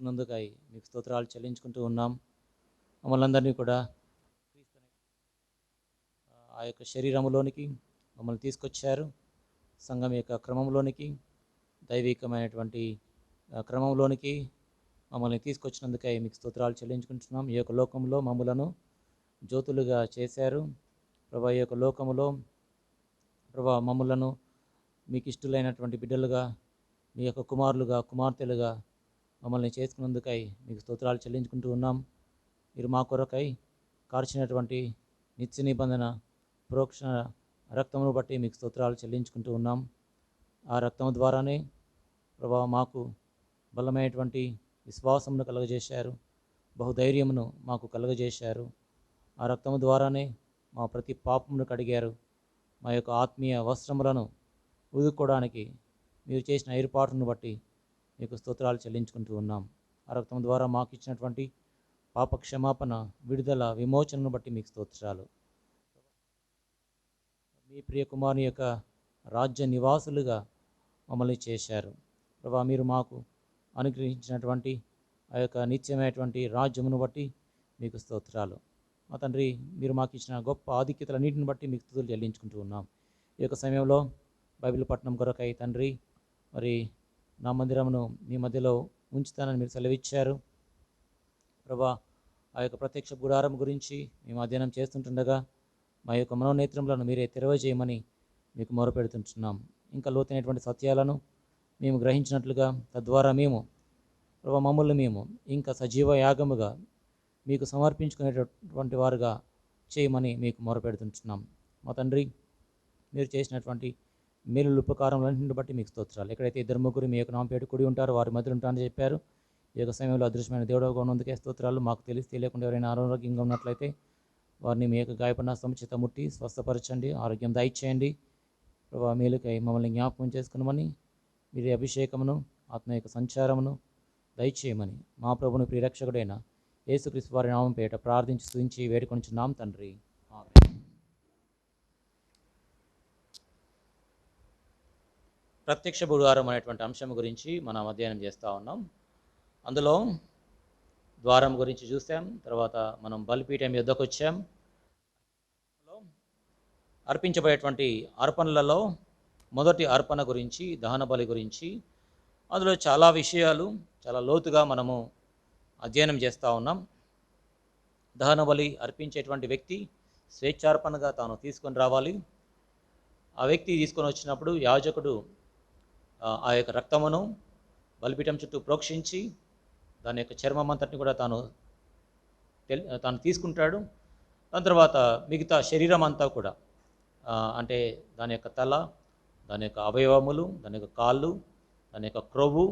చేసుకున్నందుకై మీకు స్తోత్రాలు చెల్లించుకుంటూ ఉన్నాం. మమ్మల్ని అందరినీ కూడా ఆ యొక్క శరీరంలోనికి మమ్మల్ని తీసుకొచ్చారు. సంఘం యొక్క క్రమంలోనికి, దైవికమైనటువంటి క్రమంలోనికి మమ్మల్ని తీసుకొచ్చినందుకై మీకు స్తోత్రాలు చెల్లించుకుంటున్నాం. ఈ యొక్క లోకంలో మమ్మలను జ్యోతులుగా చేశారు. ప్రభా, ఈ యొక్క లోకములో ప్రభా మమ్మలను మీకు ఇష్టలైనటువంటి బిడ్డలుగా, మీ యొక్క కుమారులుగా, కుమార్తెలుగా మమ్మల్ని చేసుకున్నందుకై మీకు స్తోత్రాలు చెల్లించుకుంటూ ఉన్నాం. మీరు మా కొరకై కార్చినటువంటి నిత్య నిబంధన ప్రోక్షణ రక్తమును బట్టి మీకు స్తోత్రాలు చెల్లించుకుంటూ ఉన్నాం. ఆ రక్తము ద్వారానే ప్రభా మాకు బలమైనటువంటి విశ్వాసమును కలుగజేశారు, బహుధైర్యమును మాకు కలుగజేశారు. ఆ రక్తము ద్వారానే మా ప్రతి పాపమును కడిగారు. మా యొక్క ఆత్మీయ వస్త్రములను ఊదుకోవడానికి మీరు చేసిన ఏర్పాటును బట్టి మీకు స్తోత్రాలు చెల్లించుకుంటూ ఉన్నాం. ఆ రక్తం ద్వారా మాకు ఇచ్చినటువంటి పాప క్షమాపణ, విడుదల, విమోచనను బట్టి మీకు స్తోత్రాలు. మీ ప్రియ కుమారుని యొక్క రాజ్య నివాసులుగా మమ్మల్ని చేశారు. ప్రభా, మీరు మాకు అనుగ్రహించినటువంటి ఆ యొక్క నిత్యమైనటువంటి రాజ్యమును బట్టి మీకు స్తోత్రాలు. మా తండ్రి, మీరు మాకు ఇచ్చిన గొప్ప ఆధిక్యతలన్నింటిని బట్టి మీకు స్తుతులు చెల్లించుకుంటూ ఉన్నాం. ఈ యొక్క సమయంలో బైబిల్ పట్టణం కొరకై తండ్రి, మరి నా మందిరమును మీ మధ్యలో ఉంచుతానని మీరు సెలవిచ్చారు. ప్రభా, ఆ యొక్క ప్రత్యక్ష గుడారం గురించి మేము అధ్యయనం చేస్తుంటుండగా మా యొక్క మనోనేత్రములను మీరే తెరవజేయమని మీకు మొరపెడుతుంటున్నాం. ఇంకా లోతైనటువంటి సత్యాలను మేము గ్రహించినట్లుగా, తద్వారా మేము ప్రభా మమ్మల్ని మేము ఇంకా సజీవ యాగముగా మీకు సమర్పించుకునేటటువంటి వారుగా చేయమని మీకు మొరపెడుతుంటున్నాం. మా తండ్రి, మీరు చేసినటువంటి మేలు ఉపకారములన్నింటిని బట్టి మీకు స్తోత్రాలు. ఎక్కడైతే ఇద్దరు ముగ్గురు మీ యొక్క నామం పేరు కూడి ఉంటారో వారి మధ్యలో ఉంటారని చెప్పారు. ఈ యొక్క సమయంలో అదృశ్యమైన దేవుడుగా ఉన్నందుకే స్తోత్రాలు. మాకు తెలియకుండా ఎవరైనా అనారోగ్యంగా ఉన్నట్లయితే వారిని మీ యొక్క గాయపడిన సముచిత ముట్టి స్వస్థపరచండి, ఆరోగ్యం దయచేయండి. ప్రభావ మేలుకై మమ్మల్ని జ్ఞాపకం చేసుకున్నామని, మీరు అభిషేకమును, ఆత్మ యొక్క సంచారమును దయచేయమని మా ప్రభుని ప్రియరక్షకుడైన యేసుక్రీస్తు వారి నామం పేట ప్రార్థించి స్తుతించి వేడుకొనుచున్నాం తండ్రి. ఆమేన్. ప్రత్యక్ష గుడారం అనేటువంటి అంశం గురించి మనం అధ్యయనం చేస్తూ ఉన్నాం. అందులో ద్వారం గురించి చూసాం. తర్వాత మనం బలిపీఠం యొద్దకు వచ్చాం. అర్పించబడేటువంటి అర్పణలలో మొదటి అర్పణ గురించి, దహన బలి గురించి, అందులో చాలా విషయాలు చాలా లోతుగా మనము అధ్యయనం చేస్తూ ఉన్నాం. దహన బలి అర్పించేటువంటి వ్యక్తి స్వేచ్ఛార్పణగా తాను తీసుకొని రావాలి. ఆ వ్యక్తి తీసుకొని వచ్చినప్పుడు యాజకుడు ఆ యొక్క రక్తమును బలిపీఠం చుట్టూ ప్రోక్షించి దాని యొక్క చర్మం అంతటిని కూడా తాను తీసుకుంటాడు. దాని తర్వాత మిగతా శరీరం అంతా కూడా అంటే దాని యొక్క తల, దాని యొక్క అవయవములు, దాని యొక్క కాళ్ళు, దాని యొక్క క్రొవ్వు,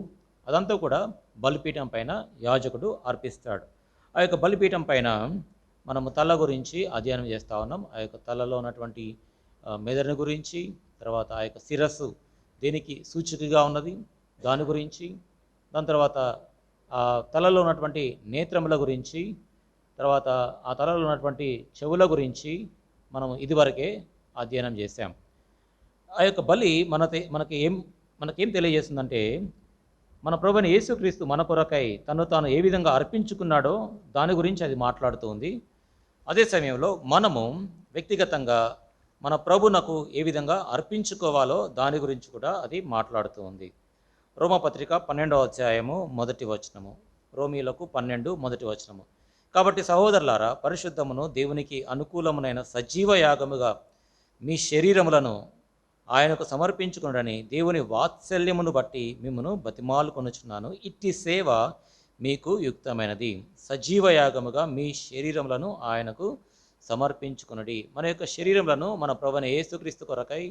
అదంతా కూడా బలిపీఠం పైన యాజకుడు అర్పిస్తాడు. ఆ యొక్క బలిపీఠం పైన మనము తల గురించి అధ్యయనం చేస్తూ ఉన్నాం. ఆ యొక్క తలలో ఉన్నటువంటి మెదడుని గురించి, తర్వాత ఆ యొక్క శిరస్సు దేనికి సూచికగా ఉన్నది దాని గురించి, దాని తర్వాత ఆ తలలో ఉన్నటువంటి నేత్రముల గురించి, తర్వాత ఆ తలలో ఉన్నటువంటి చెవుల గురించి మనం ఇదివరకే అధ్యయనం చేశాం. ఆ యొక్క బలి మనకేం తెలియజేస్తుందంటే, మన ప్రభువైన యేసుక్రీస్తు మన కొరకై తను తాను ఏ విధంగా అర్పించుకున్నాడో దాని గురించి అది మాట్లాడుతూ ఉంది. అదే సమయంలో మనము వ్యక్తిగతంగా మన ప్రభునకు ఏ విధంగా అర్పించుకోవాలో దాని గురించి కూడా అది మాట్లాడుతూ ఉంది. రోమపత్రిక 12వ అధ్యాయము 1వ వచనము, రోమీయులకు 12 1వ వచనము. కాబట్టి సహోదరులారా, పరిశుద్ధమును దేవునికి అనుకూలమునైన సజీవ యాగముగా మీ శరీరములను ఆయనకు సమర్పించుకునడని దేవుని వాత్సల్యమును బట్టి మిమ్మను బతిమాలుకొనుచున్నాను. ఇట్టి సేవ మీకు యుక్తమైనది. సజీవ యాగముగా మీ శరీరములను ఆయనకు సమర్పించుకునడి. మన యొక్క శరీరములను మన ప్రభువైన యేసుక్రీస్తు కొరకై,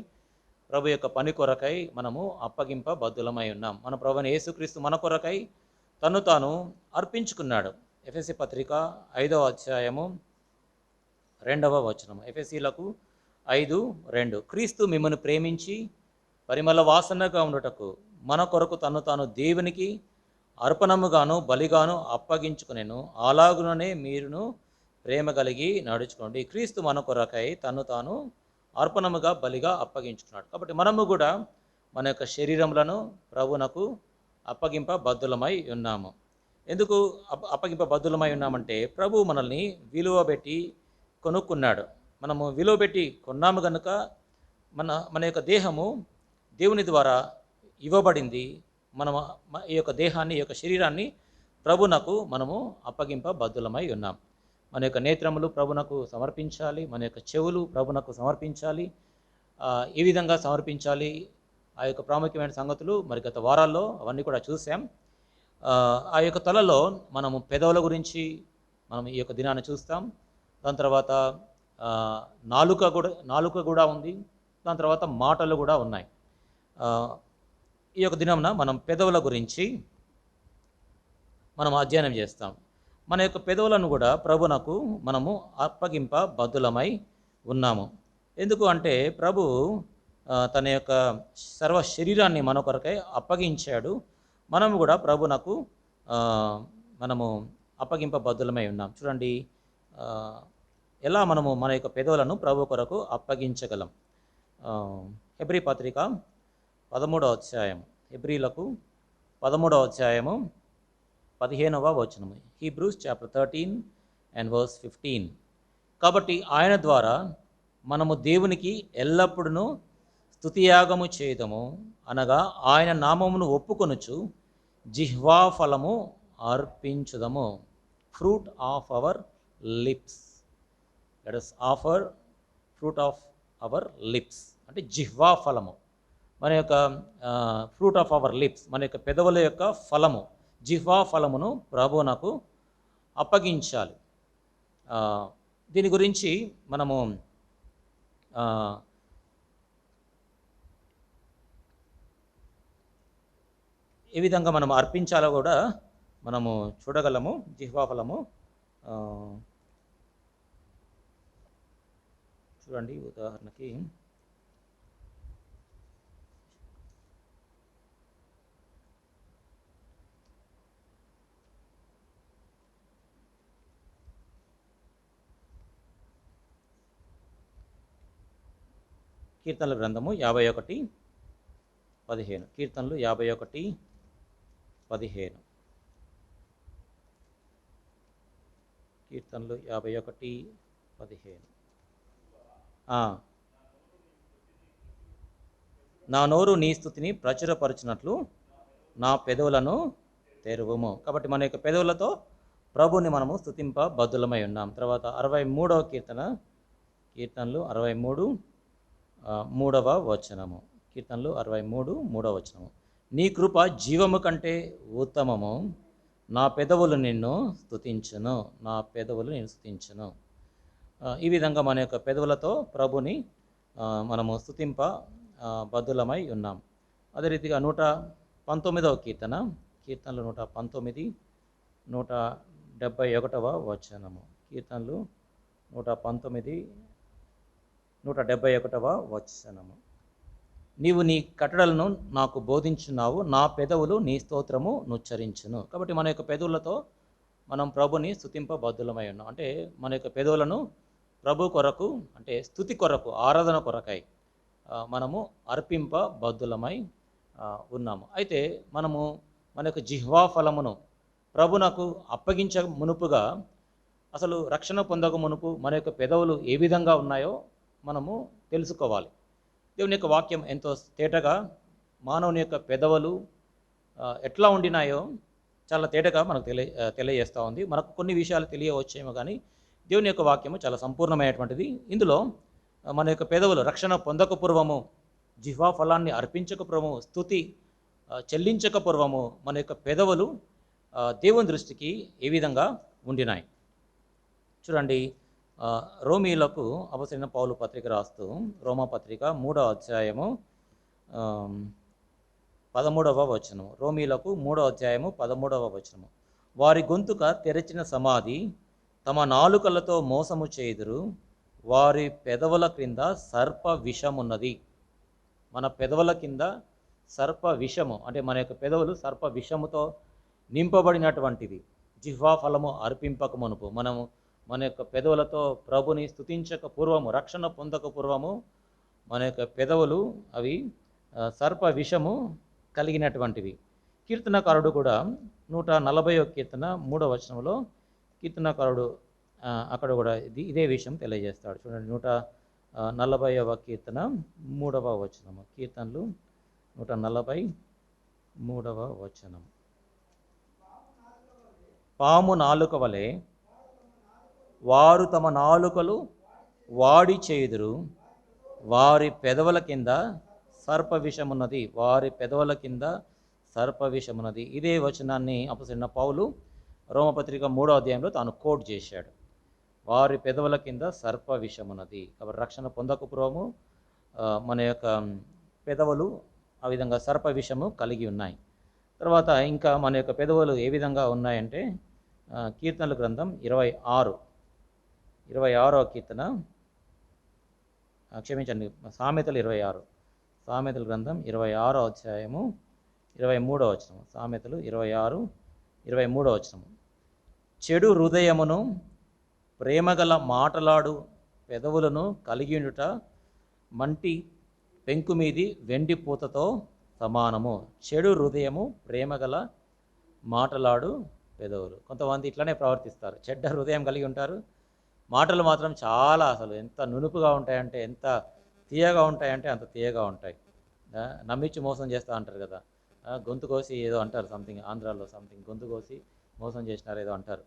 ప్రభు యొక్క పని కొరకై మనము అప్పగింపబద్ధులమై ఉన్నాం. మన ప్రభువైన యేసుక్రీస్తు మన కొరకై తను తాను అర్పించుకున్నాడు. ఎఫెసీ పత్రిక 5వ అధ్యాయము 2వ వచనము. ఎఫెసీలకు 5:2. క్రీస్తు మిమ్మల్ని ప్రేమించి పరిమళ వాసనగా ఉండుటకు మన కొరకు తను తాను దేవునికి అర్పణముగాను బలిగాను అప్పగించుకునేను. అలాగుననే మీరును ప్రేమ కలిగి నడుచుకోండి. క్రీస్తు మన కొరకై తను తాను అర్పణముగా బలిగా అప్పగించుకున్నాడు. కాబట్టి మనము కూడా మన యొక్క శరీరములను ప్రభునకు అప్పగింపబద్ధులమై ఉన్నాము. ఎందుకు అప్పగింపబద్ధులమై ఉన్నామంటే ప్రభు మనల్ని విలువ పెట్టి కొనుక్కున్నాడు. మనము విలువ పెట్టి కొన్నాము కనుక మన యొక్క దేహము దేవుని ద్వారా ఇవ్వబడింది. మనము ఈ యొక్క దేహాన్ని, ఈ యొక్క శరీరాన్ని ప్రభునకు మనము అప్పగింపబద్ధులమై ఉన్నాం. మన యొక్క నేత్రములు ప్రభునకు సమర్పించాలి, మన యొక్క చెవులు ప్రభునకు సమర్పించాలి. ఏ విధంగా సమర్పించాలి, ఆ యొక్క ప్రాముఖ్యమైన సంగతులు మరి గత వారాల్లో అవన్నీ కూడా చూసాం. ఆ యొక్క తలలో మనము పెదవుల గురించి మనం ఈ యొక్క దినాన్ని చూస్తాం. దాని తర్వాత నాలుక కూడా ఉంది. దాని తర్వాత మాటలు కూడా ఉన్నాయి. ఈ యొక్క దినంన మనం పెదవుల గురించి మనం అధ్యయనం చేస్తాం. మన యొక్క పెదవులను కూడా ప్రభునకు మనము అప్పగింపబద్ధులమై ఉన్నాము. ఎందుకు అంటే ప్రభు తన యొక్క సర్వ శరీరాన్ని మన కొరకై అప్పగించాడు. మనము కూడా ప్రభునకు మనము అప్పగింపబద్ధులమై ఉన్నాం. చూడండి ఎలా మనము మన యొక్క పెదవులను ప్రభు కొరకు అప్పగించగలం. హెబ్రీ పత్రిక 13వ అధ్యాయం, హెబ్రీలకు 13వ అధ్యాయము 15వ వచనము. Hebrews chapter 13 and verse 15. కాబట్టి ఆయన ద్వారా మనము దేవునికి ఎల్లప్పుడూ స్తుతియాగము చేయదము, అనగా ఆయన నామమును ఒప్పుకొనుచు జిహ్వా ఫలము అర్పించుదము. Fruit of our lips. Let us offer fruit of our lips అంటే జిహ్వా ఫలము, మన యొక్క ఫ్రూట్ ఆఫ్ అవర్ లిప్స్, మన యొక్క పెదవుల యొక్క ఫలము, జిహ్వా ఫలమును ప్రభువునకు అప్పగించాలి. దీని గురించి మనము ఏ విధంగా మనం అర్పించాలో కూడా మనము చూడగలము. జిహ్వా ఫలము చూడండి, ఉదాహరణకి కీర్తనల గ్రంథము 51:15. కీర్తనలు 51:15. కీర్తనలు 51:15. నా నోరు నీ స్తుతిని ప్రచురపరచినట్లు నా పెదవులను తెరువుము. కాబట్టి మన యొక్క పెదవులతో ప్రభుని మనము స్తుతింపబద్ధులమై ఉన్నాం. తర్వాత 63వ కీర్తన, కీర్తనలు 63:3వ వచనము. కీర్తనలు 63:3వ వచనము. నీ కృప జీవము కంటే ఉత్తమము, నా పెదవులు నిన్ను స్తుతించును, నా పెదవులు నిన్ను స్తుతించును. ఈ విధంగా మన యొక్క పెదవులతో ప్రభుని మనము స్తుతింప బద్ధులమై ఉన్నాం. అదే రీతిగా 119వ కీర్తన, కీర్తనలు 119, 171వ వచనము. కీర్తనలు 119, 171వ వచనము. నీవు నీ కట్టడలను నాకు బోధించున్నావు, నా పెదవులు నీ స్తోత్రము నుచ్చరించును. కాబట్టి మన యొక్క పెదవులతో మనం ప్రభుని స్తుతింపబద్ధులమై ఉన్నాం. అంటే మన యొక్క పెదవులను ప్రభు కొరకు, అంటే స్తుతి కొరకు, ఆరాధన కొరకై మనము అర్పింపబద్ధులమై ఉన్నాము. అయితే మనము మన యొక్క జిహ్వా ఫలమును ప్రభునకు అప్పగించ మునుపుగా, అసలు రక్షణ పొందక మునుపు మన యొక్క పెదవులు ఏ విధంగా ఉన్నాయో మనము తెలుసుకోవాలి. దేవుని యొక్క వాక్యం ఎంతో తేటగా మానవుని యొక్క పెదవులు ఎట్లా ఉండినాయో చాలా తేటగా మనకు తెలియజేస్తూ ఉంది. మనకు కొన్ని విషయాలు తెలియవచ్చేమో కానీ దేవుని యొక్క వాక్యము చాలా సంపూర్ణమైనటువంటిది. ఇందులో మన యొక్క పెదవులు రక్షణ పొందక పూర్వము, జిహ్వా ఫలాన్ని అర్పించక పూర్వము, స్తుతి చెల్లించక పూర్వము మన యొక్క పెదవులు దేవుని దృష్టికి ఏ విధంగా ఉండినాయి. చూడండి, రోమీలకు అపొస్తలుడైన పౌలు పత్రిక రాస్తూ, రోమా పత్రిక 3వ అధ్యాయము 13వ వచనము. రోమీలకు 3వ అధ్యాయము 13వ వచనము. వారి గొంతుక తెరచిన సమాధి, తమ నాలుకలతో మోసము చేయుదురు, వారి పెదవుల క్రింద సర్ప విషమున్నది. మన పెదవుల కింద సర్ప విషము, అంటే మన యొక్క పెదవులు సర్ప విషముతో నింపబడినటువంటివి. జిహ్వా ఫలము అర్పింపక మునుపు మనము మన యొక్క పెదవులతో ప్రభుని స్తుతించక పూర్వము, రక్షణ పొందక పూర్వము మన యొక్క పెదవులు అవి సర్ప విషము కలిగినటువంటివి. కీర్తనకారుడు కూడా 140వ కీర్తన 3వ వచనంలో కీర్తనకారుడు అక్కడ కూడా ఇదే విషయం తెలియజేస్తాడు. చూడండి, 140వ కీర్తన 3వ వచనము. కీర్తనలు 143వ వచనం. పాము నాలుక వలె వారు తమ నాలుకలు వాడి చేయుదురు, వారి పెదవుల కింద సర్ప విషమున్నది, వారి పెదవుల కింద సర్ప విషమున్నది. ఇదే వచనాన్ని అపొస్తలుడైన పౌలు రోమపత్రిక 3వ అధ్యాయంలో తాను కోట్ చేశాడు. వారి పెదవుల కింద సర్ప విషమున్నది. కాబట్టి రక్షణ పొందకపోవము మన యొక్క పెదవులు ఆ విధంగా సర్ప విషము కలిగి ఉన్నాయి. తర్వాత ఇంకా మన యొక్క పెదవులు ఏ విధంగా ఉన్నాయంటే కీర్తనల గ్రంథం 26వ కీర్తన, క్షమించండి, సామెతలు 26, సామెతల గ్రంథం 26వ అధ్యాయము 23వ వచనం. సామెతలు 26, 23వ వచనం. చెడు హృదయమును ప్రేమగల మాటలాడు పెదవులను కలిగియుండుట మంటి పెంకు మీది వెండి పూతతో సమానము. చెడు హృదయము, ప్రేమగల మాటలాడు పెదవులు. కొంతమంది ఇట్లనే ప్రవర్తిస్తారు, చెడ్డ హృదయం కలిగి ఉంటారు, మాటలు మాత్రం చాలా అసలు ఎంత నునుపుగా ఉంటాయంటే, ఎంత తీయగా ఉంటాయంటే అంత తీయగా ఉంటాయి. నమ్మించి మోసం చేస్తూ అంటారు కదా, గొంతు కోసి ఏదో అంటారు, సంథింగ్ ఆంధ్రాలో సంథింగ్ గొంతు కోసి మోసం చేసినారు ఏదో అంటారు.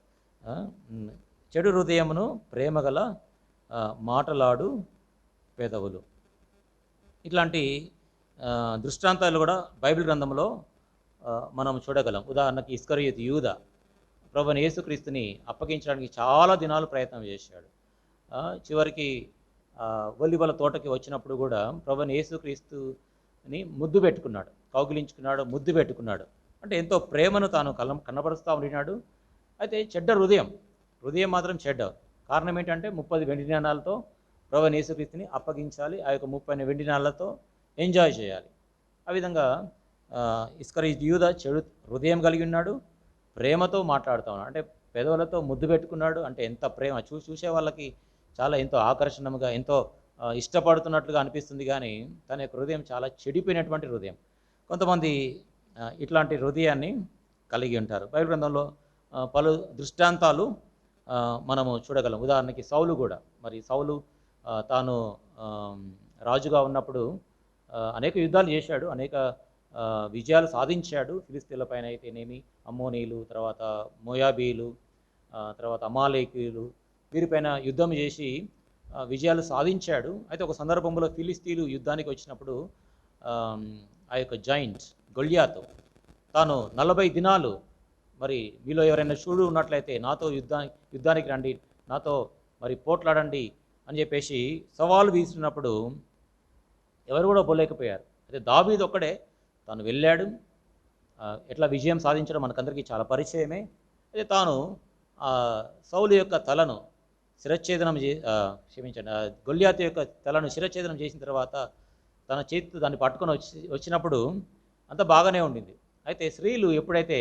చెడు హృదయమును ప్రేమగల మాటలాడు పెదవులు. ఇట్లాంటి దృష్టాంతాలు కూడా బైబిల్ గ్రంథంలో మనం చూడగలం. ఉదాహరణకి ఇస్కరియోతు యూదా ప్రభువైన యేసుక్రీస్తుని అప్పగించడానికి చాలా దినాలు ప్రయత్నం చేశాడు. చివరికి ఒలీవల తోటకి వచ్చినప్పుడు కూడా ప్రభువైన యేసుక్రీస్తుని ముద్దు పెట్టుకున్నాడు, కౌగిలించుకున్నాడు, ముద్దు పెట్టుకున్నాడు. అంటే ఎంతో ప్రేమను తాను కనబరుస్తూ ఉండినాడు. అయితే చెడ్డ హృదయం మాత్రం చెడ్డ. కారణం ఏంటంటే 30 వెండి నాణాలతో ప్రభువైన యేసుక్రీస్తుని అప్పగించాలి, ఆ యొక్క 30 వెండి నాణాలతో ఎంజాయ్ చేయాలి. ఆ విధంగా ఇస్కరియోతు యూదా చెడు హృదయం కలిగి ఉన్నాడు, ప్రేమతో మాట్లాడుతూ ఉన్నాడు, అంటే పెదవులతో ముద్దు పెట్టుకున్నాడు. అంటే ఎంత ప్రేమ, చూసే వాళ్ళకి చాలా ఎంతో ఆకర్షణముగా, ఎంతో ఇష్టపడుతున్నట్లుగా అనిపిస్తుంది. కానీ తన యొక్క హృదయం చాలా చెడిపోయినటువంటి హృదయం. కొంతమంది ఇట్లాంటి హృదయాన్ని కలిగి ఉంటారు. బైబిల్ గ్రంథంలో పలు దృష్టాంతాలు మనము చూడగలం. ఉదాహరణకి సౌలు కూడా, మరి సౌలు తాను రాజుగా ఉన్నప్పుడు అనేక యుద్ధాలు చేశాడు, అనేక విజయాలు సాధించాడు. ఫిలిస్తీన్ల పైన అయితేనేమి, అమ్మోనీలు, తర్వాత మోయాబీలు, తర్వాత అమాలేకీయులు, వీరిపైన యుద్ధం చేసి విజయాలు సాధించాడు. అయితే ఒక సందర్భంలో ఫిలిస్తీన్లు యుద్ధానికి వచ్చినప్పుడు ఆ యొక్క జాయింట్ గొల్యాతు తాను 40 దినాలు, మరి మీలో ఎవరైనా శూరుడు ఉన్నట్లయితే నాతో యుద్ధానికి రండి, నాతో మరి పోట్లాడండి అని చెప్పేసి సవాలు వీసినప్పుడు ఎవరు కూడా పోలేకపోయారు. అయితే దావీదు ఒక్కడే తాను వెళ్ళాడు. ఎట్లా విజయం సాధించడం మనకందరికీ చాలా పరిచయమే. అయితే తాను సౌలు యొక్క తలను శిరచ్ఛేదనం గొల్యాతు యొక్క తలను శిరచ్ఛేదనం చేసిన తర్వాత తన చేతితో దాన్ని పట్టుకొని వచ్చినప్పుడు అంత బాగానే ఉండింది. అయితే స్త్రీలు ఎప్పుడైతే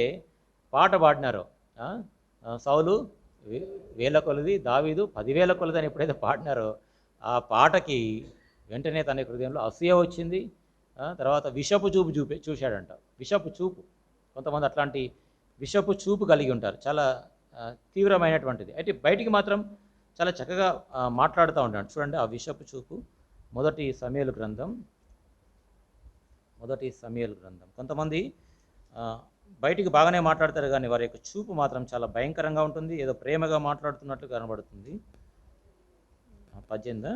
పాట పాడినారో, సౌలు 1000 కొలది, దావీదు 10,000 కొలది అని ఎప్పుడైతే పాడినారో, ఆ పాటకి వెంటనే తన హృదయంలో అసూయ వచ్చింది. తర్వాత విషపు చూపు చూశాడంట. విషపు చూపు, కొంతమంది అట్లాంటి విషపు చూపు కలిగి ఉంటారు, చాలా తీవ్రమైనటువంటిది. అయితే బయటికి మాత్రం చాలా చక్కగా మాట్లాడుతూ ఉంటాడు. చూడండి ఆ విషపు చూపు. మొదటి సమూయేలు గ్రంథం. కొంతమంది బయటికి బాగానే మాట్లాడతారు, కానీ వారి యొక్క చూపు మాత్రం చాలా భయంకరంగా ఉంటుంది, ఏదో ప్రేమగా మాట్లాడుతున్నట్లు కనబడుతుంది. 18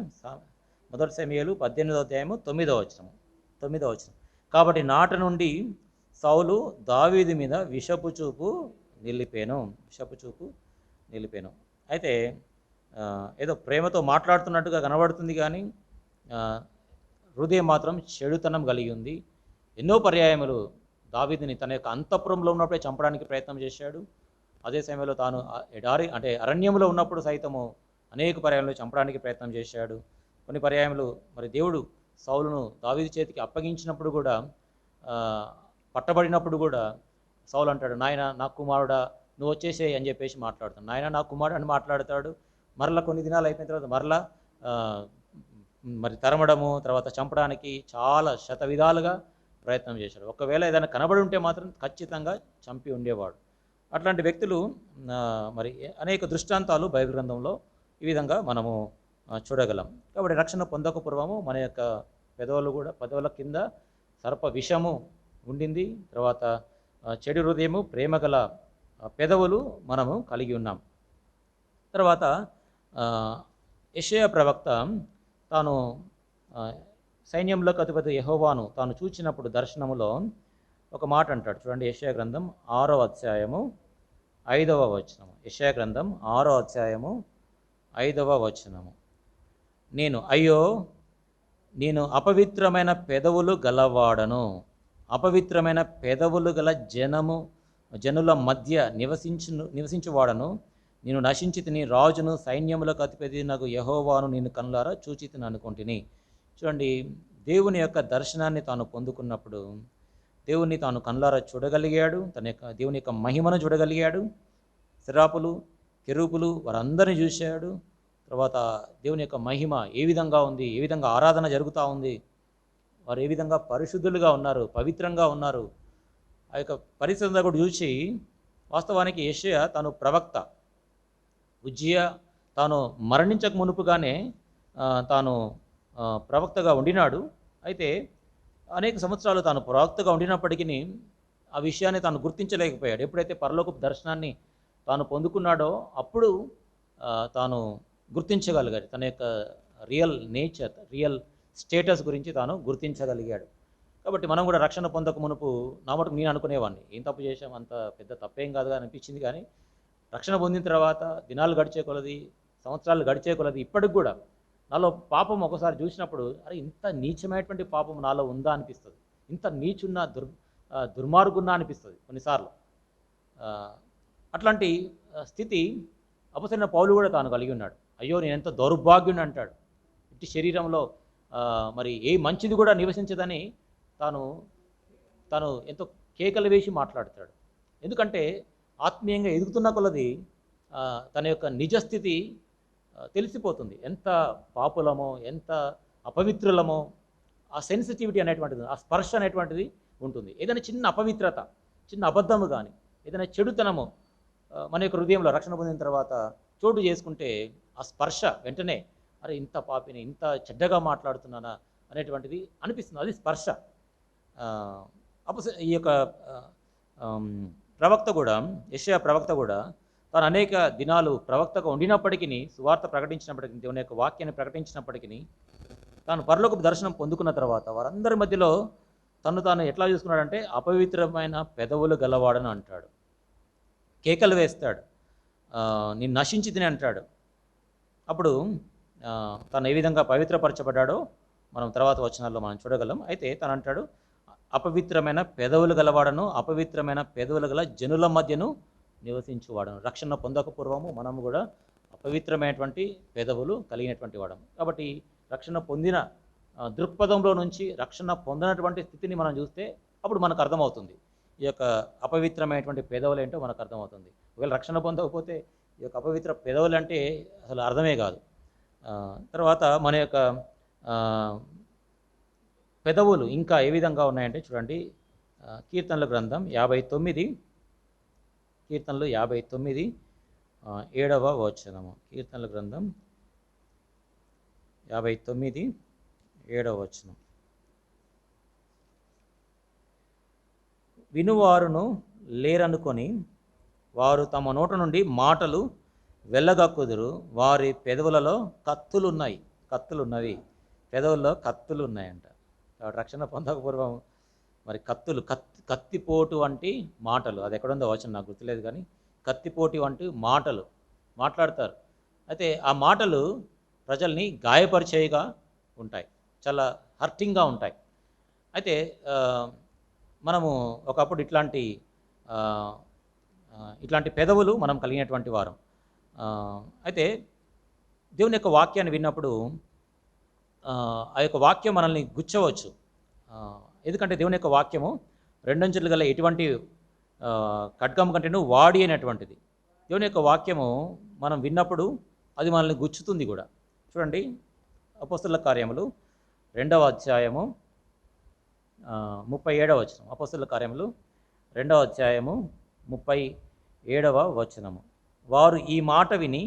మొదటి సమూయేలు 18వ అధ్యాయము 9వ వచనం. కాబట్టి నాటి నుండి సౌలు దావీదు మీద విషపు చూపు నిలిపేను. అయితే ఏదో ప్రేమతో మాట్లాడుతున్నట్టుగా కనబడుతుంది, కానీ హృదయం మాత్రం చెడుతనం కలిగి ఉంది. ఎన్నో పర్యాయములు దావీదుని తన యొక్క అంతఃపురంలో ఉన్నప్పుడే చంపడానికి ప్రయత్నం చేశాడు. అదే సమయంలో తాను అరణ్యంలో ఉన్నప్పుడు సైతము అనేక పర్యాయములు చంపడానికి ప్రయత్నం చేశాడు. కొన్ని పర్యాయములు మరి దేవుడు సౌలును దావీదు చేతికి అప్పగించినప్పుడు కూడా, పట్టబడినప్పుడు కూడా సౌలు అంటాడు, నాయన నా కుమారుడా నువ్వు వచ్చేసేయి అని చెప్పేసి మాట్లాడుతాడు. నాయన నా కుమారుడు అని మాట్లాడతాడు. మరలా కొన్ని దినాలు అయిపోయిన తర్వాత మరలా మరి తరమడము, తర్వాత చంపడానికి చాలా శత విధాలుగా ప్రయత్నం చేశాడు. ఒకవేళ ఏదైనా కనబడి ఉంటే మాత్రం ఖచ్చితంగా చంపి ఉండేవాడు. అట్లాంటి వ్యక్తులు మరి అనేక దృష్టాంతాలు బైబిల్ గ్రంథంలో ఈ విధంగా మనము చూడగలం. కాబట్టి రక్షణ పొందక పూర్వము మన యొక్క పెదవుల కింద సర్ప విషము ఉండింది. తర్వాత చెడు హృదయము, ప్రేమగల పెదవులు మనము కలిగి ఉన్నాం. తర్వాత యెషయా ప్రవక్త తాను సైన్యంలోకి అధిపతి యెహోవాను తాను చూచినప్పుడు దర్శనములో ఒక మాట అంటాడు. చూడండి, యెషయా గ్రంథం 6వ అధ్యాయము 5వ వచనము. యెషయా గ్రంథం 6వ అధ్యాయము 5వ వచనము. అయ్యో నేను అపవిత్రమైన పెదవులు గలవాడను, అపవిత్రమైన పెదవులు గల జనుల మధ్య నివసించువాడను, నేను నశించి తిని రాజును సైన్యములకు అధిపతి నాకు యెహోవాను నేను కనులారా చూచి తిని అనుకుంటుని. చూడండి, దేవుని యొక్క దర్శనాన్ని తాను పొందుకున్నప్పుడు దేవుణ్ణి తాను కనులారా చూడగలిగాడు, దేవుని యొక్క మహిమను చూడగలిగాడు. శరాపులు, కెరూపులు వారందరినీ చూశాడు. తర్వాత దేవుని యొక్క మహిమ ఏ విధంగా ఉంది, ఏ విధంగా ఆరాధన జరుగుతూ ఉంది, వారు ఏ విధంగా పరిశుద్ధులుగా ఉన్నారు, పవిత్రంగా ఉన్నారు, ఆ యొక్క పరిస్థితులను కూడా చూసి వాస్తవానికి యెషయా తాను ప్రవక్త. ఉజ్జియా తాను మరణించక మునుపుగానే తాను ప్రవక్తగా ఉండినాడు. అయితే అనేక సంవత్సరాలు తాను ప్రవక్తగా ఉండినప్పటికీ ఆ విషయాన్ని తాను గుర్తించలేకపోయాడు. ఎప్పుడైతే పరలోకపు దర్శనాన్ని తాను పొందుకున్నాడో అప్పుడు తాను గుర్తించగలిగాడు. తన యొక్క రియల్ నేచర్, రియల్ స్టేటస్ గురించి తాను గుర్తించగలిగాడు. కాబట్టి మనం కూడా రక్షణ పొందక మునుపు నా మటుకు నేను అనుకునేవాడిని, ఏం తప్పు చేశాం, అంత పెద్ద తప్పేం కాదుగా అనిపించింది. కానీ రక్షణ పొందిన తర్వాత దినాలు గడిచే కొలది, సంవత్సరాలు గడిచే కొలది ఇప్పటికి కూడా నాలో పాపం ఒకసారి చూసినప్పుడు అరే ఇంత నీచమైనటువంటి పాపం నాలో ఉందా అనిపిస్తుంది, ఇంత నీచున్న దుర్మార్గున్నా అనిపిస్తుంది కొన్నిసార్లు. అట్లాంటి స్థితి అపొస్తలుడైన పౌలు కూడా తాను కలిగి ఉన్నాడు. అయ్యో నేను ఎంత దౌర్భాగ్యుని అంటాడు. ఇట్టి శరీరంలో మరి ఏ మంచిది కూడా నివసించదని తాను ఎంతో కేకలు వేసి మాట్లాడతాడు. ఎందుకంటే ఆత్మీయంగా ఎదుగుతున్న కొలది తన యొక్క నిజస్థితి తెలిసిపోతుంది. ఎంత పాపులమో, ఎంత అపవిత్రులమో, ఆ సెన్సిటివిటీ అనేటువంటిది, ఆ స్పర్శ అనేటువంటిది ఉంటుంది. ఏదైనా చిన్న అపవిత్రత, చిన్న అబద్ధము కానీ, ఏదైనా చెడుతనము మన యొక్క హృదయంలో రక్షణ పొందిన తర్వాత చోటు చేసుకుంటే ఆ స్పర్శ వెంటనే అరే ఇంత పాపిని, ఇంత చెడ్డగా మాట్లాడుతున్నానా అనేటువంటిది అనిపిస్తుంది. అది స్పర్శ. ఈ యొక్క ప్రవక్త కూడా, యెషయా ప్రవక్త కూడా తాను అనేక దినాలు ప్రవక్తగా ఉండినప్పటికీ, సువార్త ప్రకటించినప్పటికీ, దేవుని యొక్క వాక్యాన్ని ప్రకటించినప్పటికీ, తాను పరలోకపు దర్శనం పొందుకున్న తర్వాత వారందరి మధ్యలో తాను ఎట్లా చూసుకున్నాడంటే అపవిత్రమైన పెదవులు గలవాడని అంటాడు. కేకలు వేస్తాడు, నేను నశించి తిని అంటాడు. అప్పుడు తను ఏ విధంగా పవిత్రపరచబడ్డాడో మనం తర్వాత వచనాల్లో మనం చూడగలం. అయితే తను అంటాడు, అపవిత్రమైన పెదవులు గలవాడను, అపవిత్రమైన పెదవులు గల జనుల మధ్యను నివసించువాడను. రక్షణ పొందక పూర్వము మనము కూడా అపవిత్రమైనటువంటి పెదవులు కలిగినటువంటి వాడము. కాబట్టి రక్షణ పొందిన దృక్పథంలో నుంచి రక్షణ పొందినటువంటి స్థితిని మనం చూస్తే అప్పుడు మనకు అర్థమవుతుంది ఈ యొక్క అపవిత్రమైనటువంటి పెదవులు ఏంటో మనకు అర్థమవుతుంది. ఒకవేళ రక్షణ పొందకపోతే ఈ యొక్క అపవిత్ర పెదవులు అంటే అసలు అర్థమే కాదు. తర్వాత మన యొక్క పెదవులు ఇంకా ఏ విధంగా ఉన్నాయంటే చూడండి, కీర్తనల గ్రంథం 59, కీర్తనలు 59 7వ వచనము. కీర్తనల గ్రంథం 59 7వ వచనం. వినువారును లేరనుకొని వారు తమ నోట నుండి మాటలు వెళ్ళగక్కుదురు, వారి పెదవులలో కత్తులున్నవి, పెదవుల్లో కత్తులు ఉన్నాయంట. కాబట్టి రక్షణ పొందకపూర్వం మరి కత్తిపోటు వంటి మాటలు, అది ఎక్కడుందో వచనం నాకు గుర్తులేదు, కానీ కత్తిపోటు వంటి మాటలు మాట్లాడతారు. అయితే ఆ మాటలు ప్రజల్ని గాయపరిచేయగా ఉంటాయి, చాలా హర్టింగ్గా ఉంటాయి. అయితే మనము ఒకప్పుడు ఇట్లాంటి పెదవులు మనం కలిగినటువంటి వారం. అయితే దేవుని యొక్క వాక్యాన్ని విన్నప్పుడు ఆ యొక్క వాక్యం మనల్ని గుచ్చవచ్చు. ఎందుకంటే దేవుని యొక్క వాక్యము రెండంచులు గల ఎటువంటి ఖడ్గం కంటేను వాడి అయినటువంటిది. దేవుని యొక్క వాక్యము మనం విన్నప్పుడు అది మనల్ని గుచ్చుతుంది కూడా. చూడండి, అపోస్తలుల కార్యములు 2వ అధ్యాయము 37వ వచనం. అపోస్తలుల కార్యములు 2వ అధ్యాయము 37వ 7వ వచనము. వారు ఈ మాట విని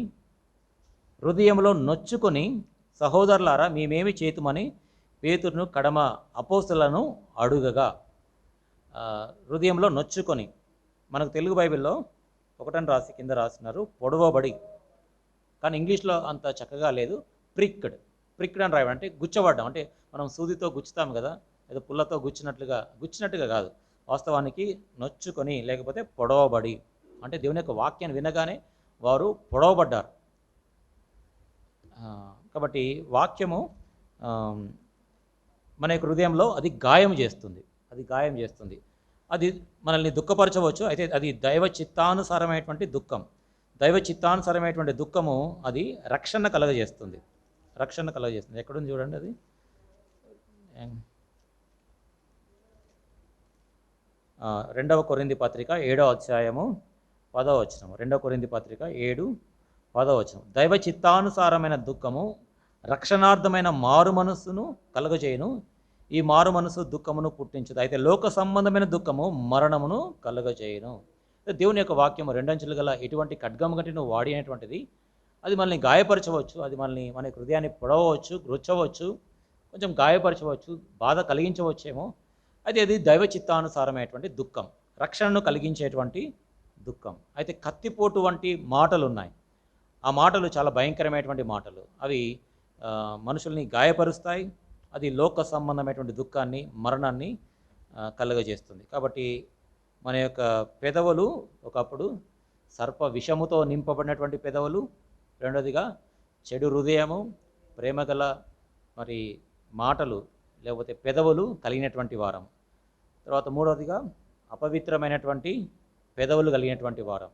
హృదయంలో నొచ్చుకొని, సహోదరులారా మేమేమి చేతుమని పేతురును కడమ అపోస్తలను అడుగగా. హృదయంలో నొచ్చుకొని, మనకు తెలుగు బైబిల్లో ఒకటని రాసి కింద రాస్తున్నారు పొడవబడి, కానీ ఇంగ్లీష్లో అంత చక్కగా లేదు. ప్రిక్డ్ అని రాయడం అంటే గుచ్చబడ్డం, అంటే మనం సూదితో గుచ్చుతాం కదా, ఏదో పుల్లతో గుచ్చినట్టుగా కాదు, వాస్తవానికి నొచ్చుకొని లేకపోతే పొడవబడి, అంటే దేవుని యొక్క వాక్యాన్ని వినగానే వారు పొడవబడ్డారు. కాబట్టి వాక్యము మన యొక్క హృదయంలో అది గాయం చేస్తుంది, అది మనల్ని దుఃఖపరచవచ్చు. అయితే అది దైవ చిత్తానుసారమైనటువంటి దుఃఖము అది రక్షణ కలగజేస్తుంది. ఎక్కడుంది చూడండి అది. 2 కొరింథీ పత్రిక 7వ అధ్యాయము 10వ వచనం. 2 కొరింథీ పత్రిక 7, 10వ వచనం. దైవ చిత్తానుసారమైన దుఃఖము రక్షణార్థమైన మారు మనస్సును కలగజేయును. ఈ మారు మనసు దుఃఖమును పుట్టించదు. అయితే లోక సంబంధమైన దుఃఖము మరణమును కలగజేయును. దేవుని యొక్క వాక్యము రెండంచులు గల ఎటువంటి ఖడ్గము కంటే నువ్వు వాడినటువంటిది. అది మనల్ని గాయపరచవచ్చు, అది మన హృదయాన్ని పొడవచ్చు, గుచ్చవచ్చు, కొంచెం గాయపరచవచ్చు, బాధ కలిగించవచ్చేమో. అయితే అది దైవ చిత్తానుసారమైనటువంటి దుఃఖం, రక్షణను కలిగించేటువంటి దుఃఖం. అయితే కత్తిపోటు వంటి మాటలు ఉన్నాయి. ఆ మాటలు చాలా భయంకరమైనటువంటి మాటలు. అవి మనుషుల్ని గాయపరుస్తాయి. అది లోక సంబంధమైనటువంటి దుఃఖాన్ని, మరణాన్ని కలుగజేస్తుంది. కాబట్టి మన యొక్క పెదవులు ఒకప్పుడు సర్ప విషముతో నింపబడినటువంటి పెదవులు, రెండోదిగా చెడు హృదయము, ప్రేమగల మరి మాటలు లేకపోతే పెదవులు కలిగినటువంటి వారం. తర్వాత మూడవదిగా అపవిత్రమైనటువంటి పెదవులు కలిగినటువంటి వారం.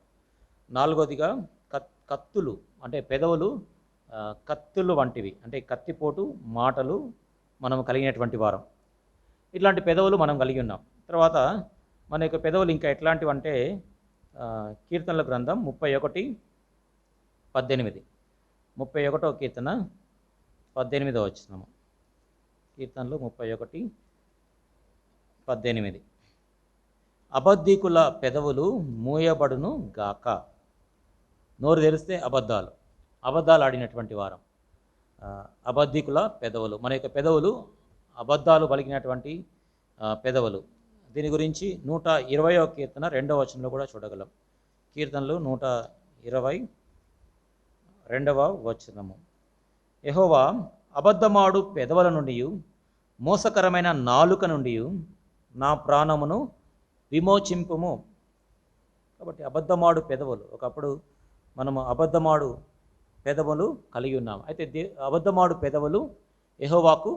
నాలుగోదిగా కత్తులు, అంటే పెదవులు కత్తులు వంటివి, అంటే కత్తిపోటు మాటలు మనం కలిగినటువంటి వారం. ఇట్లాంటి పెదవులు మనం కలిగి ఉన్నాం. తర్వాత మన యొక్క పెదవులు ఇంకా ఎట్లాంటివి అంటే కీర్తనల గ్రంథం 31:18. 31వ కీర్తన 18వ వచనము. కీర్తనలు 31:18. అబద్ధికుల పెదవులు మూయబడును గాక. నోరు తెరిస్తే అబద్ధాలు ఆడినటువంటి వారం. అబద్ధికుల పెదవులు, మన యొక్క పెదవులు అబద్ధాలు పలికినటువంటి పెదవులు. దీని గురించి 120వ కీర్తన 2వ వచనంలో కూడా చూడగలం. కీర్తనలు 122వ వచనము. యెహోవా అబద్ధమాడు పెదవుల నుండి, మోసకరమైన నాలుక నుండి నా ప్రాణమును విమోచింపుము. కాబట్టి అబద్ధమాడు పెదవులు, ఒకప్పుడు మనము అబద్ధమాడు పెదవులు కలిగి ఉన్నాం. అయితే అబద్ధమాడు పెదవులు యెహోవాకు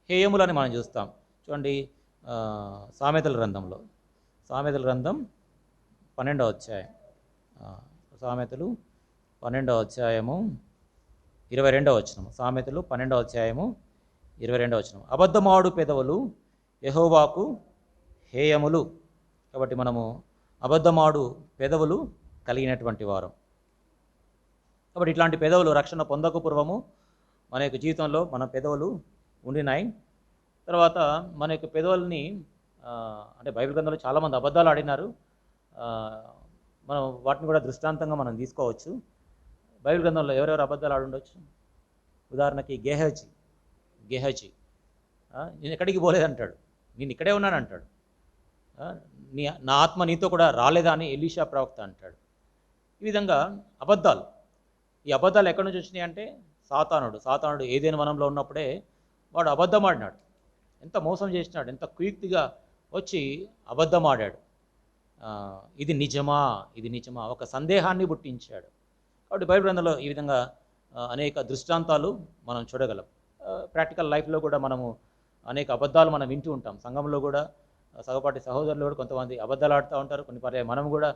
హేయములని మనం చూస్తాం. చూడండి, సామెతల గ్రంథం 12వ అధ్యాయం, సామెతలు 12వ అధ్యాయము 22వ వచనం. సామెతలు 12వ అధ్యాయము 22వ వచనం. అబద్ధమాడు పెదవులు యెహోవాకు హేయములు. కాబట్టి మనము అబద్ధమాడు పెదవులు కలిగినటువంటి వారం. కాబట్టి ఇట్లాంటి పెదవులు రక్షణ పొందక పూర్వము మన యొక్క జీవితంలో మన పెదవులు ఉండినాయి. తర్వాత మన యొక్క పెదవుల్ని అంటే బైబిల్ గ్రంథంలో చాలామంది అబద్ధాలు ఆడినారు. మనం వాటిని కూడా దృష్టాంతంగా మనం తీసుకోవచ్చు. బైబిల్ గ్రంథంలో ఎవరెవరు అబద్ధాలు ఆడుండొచ్చు? ఉదాహరణకి గేహజీ నేను ఎక్కడికి పోలేదంటాడు, నేను ఇక్కడే ఉన్నాను అంటాడు. నా ఆత్మ నీతో కూడా రాలేదా అని ఎలీషా ప్రవక్త అంటాడు. ఈ విధంగా అబద్ధాలు, ఈ అబద్ధాలు ఎక్కడి నుంచి వచ్చినాయి అంటే సాతానుడు ఏదైనా వనంలో ఉన్నప్పుడే వాడు అబద్ధం ఆడినాడు. ఎంత మోసం చేసినాడు, ఎంత కుయుక్తిగా వచ్చి అబద్ధం ఆడాడు. ఇది నిజమా ఒక సందేహాన్ని పుట్టించాడు. కాబట్టి బైబిల్ గ్రంథంలో ఈ విధంగా అనేక దృష్టాంతాలు మనం చూడగలం. ప్రాక్టికల్ లైఫ్లో కూడా మనము అనేక అబద్ధాలు మనం వింటూ ఉంటాం. సంఘంలో కూడా సహపాఠి సహోదరులు కూడా కొంతమంది అబద్ధాలు ఆడుతూ ఉంటారు. కొన్ని పర్యాయం మనం కూడా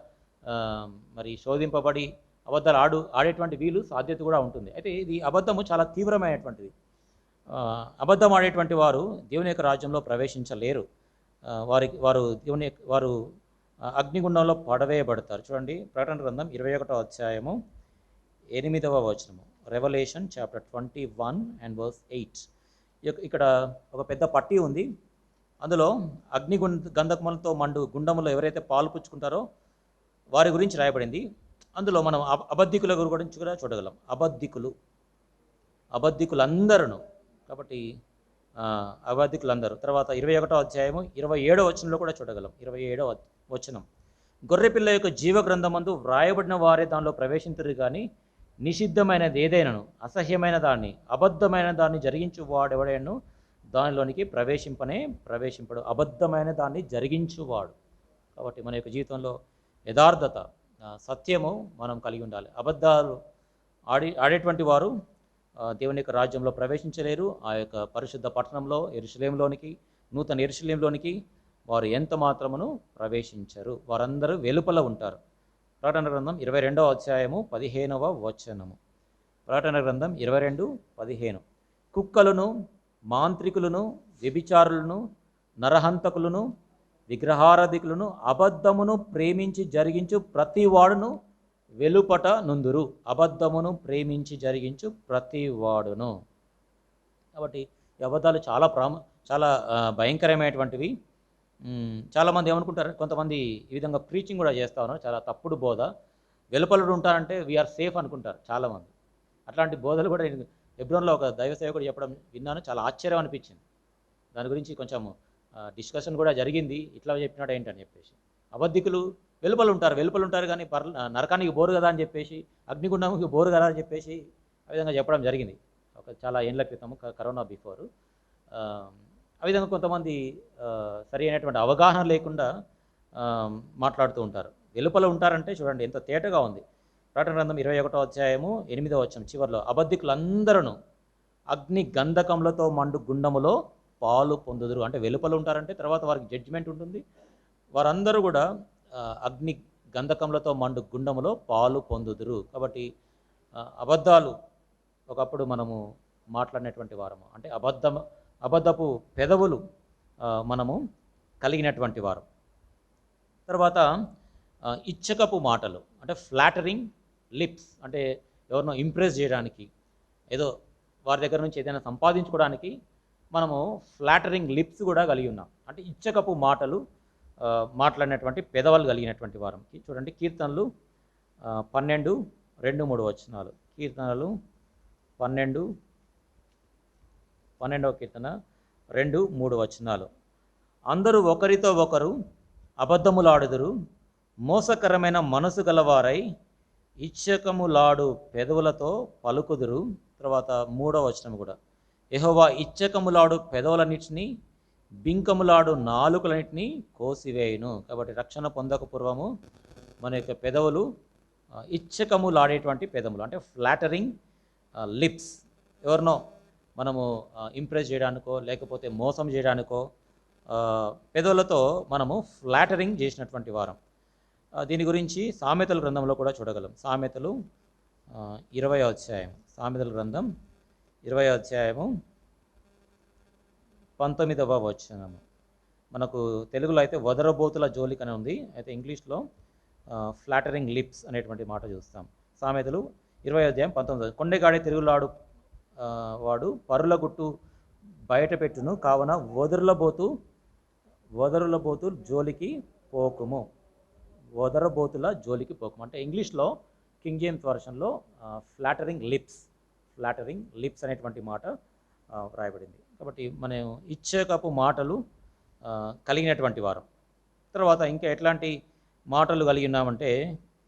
మరి శోధింపబడి అబద్ధాలు ఆడేటువంటి వీలు సాధ్యత కూడా ఉంటుంది. అయితే ఇది అబద్ధము చాలా తీవ్రమైనటువంటిది. అబద్ధం ఆడేటువంటి వారు దేవుని యొక్క రాజ్యంలో ప్రవేశించలేరు. వారు అగ్నిగుండంలో పడవేయబడతారు. చూడండి, ప్రకటన గ్రంథం 21వ అధ్యాయము 8వ వచనము. Revelation chapter 21 and verse 8. ఇక్కడ ఒక పెద్ద పట్టీ ఉంది. అందులో గంధకములతో మండు గుండములో ఎవరైతే పాలు పుచ్చుకుంటారో వారి గురించి రాయబడింది. అందులో మనం అబద్ధికుల గురించి కూడా చూడగలం. అబద్ధికులందరూ. కాబట్టి అబద్ధికులందరూ. తర్వాత 21వ అధ్యాయము 27వ వచనంలో కూడా చూడగలం. 27వ వచనం, గొర్రెపిల్ల యొక్క జీవగ్రంథమందు వ్రాయబడిన వారే దానిలో ప్రవేశించరు కానీ నిషిద్ధమైనది ఏదైనాను, అసహ్యమైన దాన్ని, అబద్ధమైన దాన్ని జరిగించు వాడెవడైనను దానిలోనికి ప్రవేశింపడు. అబద్ధమైన దాన్ని జరిగించువాడు. కాబట్టి మన యొక్క జీవితంలో యథార్థత, సత్యము మనం కలిగి ఉండాలి. అబద్ధాలు ఆడేటువంటి వారు దేవుని యొక్క రాజ్యంలో ప్రవేశించలేరు. ఆ యొక్క పరిశుద్ధ పట్టణంలో యెరూషలేములోనికి, నూతన యెరూషలేములోనికి వారు ఎంత మాత్రమును ప్రవేశించరు. వారందరూ వెలుపల ఉంటారు. ప్రకటన గ్రంథం 22వ అధ్యాయము 15వ వచనము. ప్రకటన గ్రంథం 22:15, కుక్కలను, మాంత్రికులను, వ్యభిచారులను, నరహంతకులను, విగ్రహారాధికులను, అబద్ధమును ప్రేమించి జరిగించు ప్రతివాడును వెలుపట నుందురు. అబద్ధమును ప్రేమించి జరిగించు ప్రతివాడును. కాబట్టి ఈ అబద్ధాలు చాలా భయంకరమైనటువంటివి. చాలామంది ఏమనుకుంటారు, కొంతమంది ఈ విధంగా ప్రీచింగ్ కూడా చేస్తూ ఉన్నారు. చాలా తప్పుడు బోధ. వెలుపల ఉంటారంటే వీఆర్ సేఫ్ అనుకుంటారు చాలామంది. అట్లాంటి బోధలు కూడా నేను హెబ్రోన్లో ఒక దైవ సేవకుడు చెప్పడం విన్నాను. చాలా ఆశ్చర్యం అనిపించింది. దాని గురించి కొంచెం డిస్కషన్ కూడా జరిగింది. ఇట్లా చెప్పినాడు ఏంటని చెప్పేసి. అబద్ధికులు వెలుపల ఉంటారు కానీ నరకానికి బోరు కదా అని చెప్పేసి, అగ్నిగుండానికి బోరు కదా అని చెప్పేసి ఆ విధంగా చెప్పడం జరిగింది ఒక చాలా ఏళ్ళ క్రితం, కరోనా బిఫోర్. ఆ విధంగా కొంతమంది సరి అయినటువంటి అవగాహన లేకుండా మాట్లాడుతూ ఉంటారు. వెలుపల ఉంటారంటే చూడండి ఎంత తేటగా ఉంది. ప్రకటన గ్రంథం 21వ అధ్యాయము 8వ వచనం చివరిలో, అబద్ధికులందరూ అగ్ని గంధకములతో మండు గుండములో పాలు పొందుదురు. అంటే వెలుపల ఉంటారంటే తర్వాత వారికి జడ్జిమెంట్ ఉంటుంది. వారందరూ కూడా అగ్ని గంధకములతో మండు గుండములో పాలు పొందుదురు. కాబట్టి అబద్ధాలు ఒకప్పుడు మనము మాట్లాడినటువంటి వారము, అంటే అబద్ధపు పెదవులు మనము కలిగినటువంటి వారు. తర్వాత ఇచ్చకపు మాటలు, అంటే ఫ్లాటరింగ్ లిప్స్, అంటే ఎవరినో ఇంప్రెస్ చేయడానికి, ఏదో వారి దగ్గర నుంచి ఏదైనా సంపాదించుకోవడానికి మనము ఫ్లాటరింగ్ లిప్స్ కూడా కలిగి ఉన్నాం. అంటే ఇచ్చకపు మాటలు మాట్లాడినటువంటి పెదవులు కలిగినటువంటి వారం. చూడండి కీర్తనలు 12:2-3 వచనాలు. కీర్తనలు 12వ కీర్తన 2-3 వచనాలు. అందరూ ఒకరితో ఒకరు అబద్ధములాడుదురు, మోసకరమైన మనసు గలవారై ఇచ్చకములాడు పెదవులతో పలుకుదురు. తర్వాత 3వ వచనం కూడా, యెహోవా ఇచ్చకములాడు పెదవులన్నిటినీ, బింకములాడు నాలుకలన్నిటినీ కోసివేయును. కాబట్టి రక్షణ పొందక పూర్వము మన యొక్క పెదవులు ఇచ్చకములాడేటువంటి పెదవులు, అంటే ఫ్లాటరింగ్ లిప్స్. ఎవరినో మనము ఇంప్రెస్ చేయడానికో లేకపోతే మోసం చేయడానికో పెదవులతో మనము ఫ్లాటరింగ్ చేసినటువంటి వారం. దీని గురించి సామెతల గ్రంథంలో కూడా చూడగలం. సామెతలు 20వ అధ్యాయం, సామెతల గ్రంథం 20వ అధ్యాయము 19వ వచనము. మనకు తెలుగులో అయితే వదరబోతుల జోలికి అని ఉంది, అయితే ఇంగ్లీష్లో ఫ్లాటరింగ్ లిప్స్ అనేటువంటి మాట చూస్తాం. సామెతలు 20వ అధ్యాయం 19. కొండెగాడే తిరుగులాడు వాడు పరుల గుట్టు బయట పెట్టును, కావున వదరులబోతు జోలికి పోకుము. వదరబోతుల జోలికి పోకుము అంటే ఇంగ్లీష్లో కింగ్ జేమ్స్ వర్షన్లో ఫ్లాటరింగ్ లిప్స్ అనేటువంటి మాట రాయబడింది. కాబట్టి మనం ఇచ్చకపు మాటలు కలిగినటువంటి వారం. తర్వాత ఇంకా ఎట్లాంటి మాటలు కలిగి ఉన్నామంటే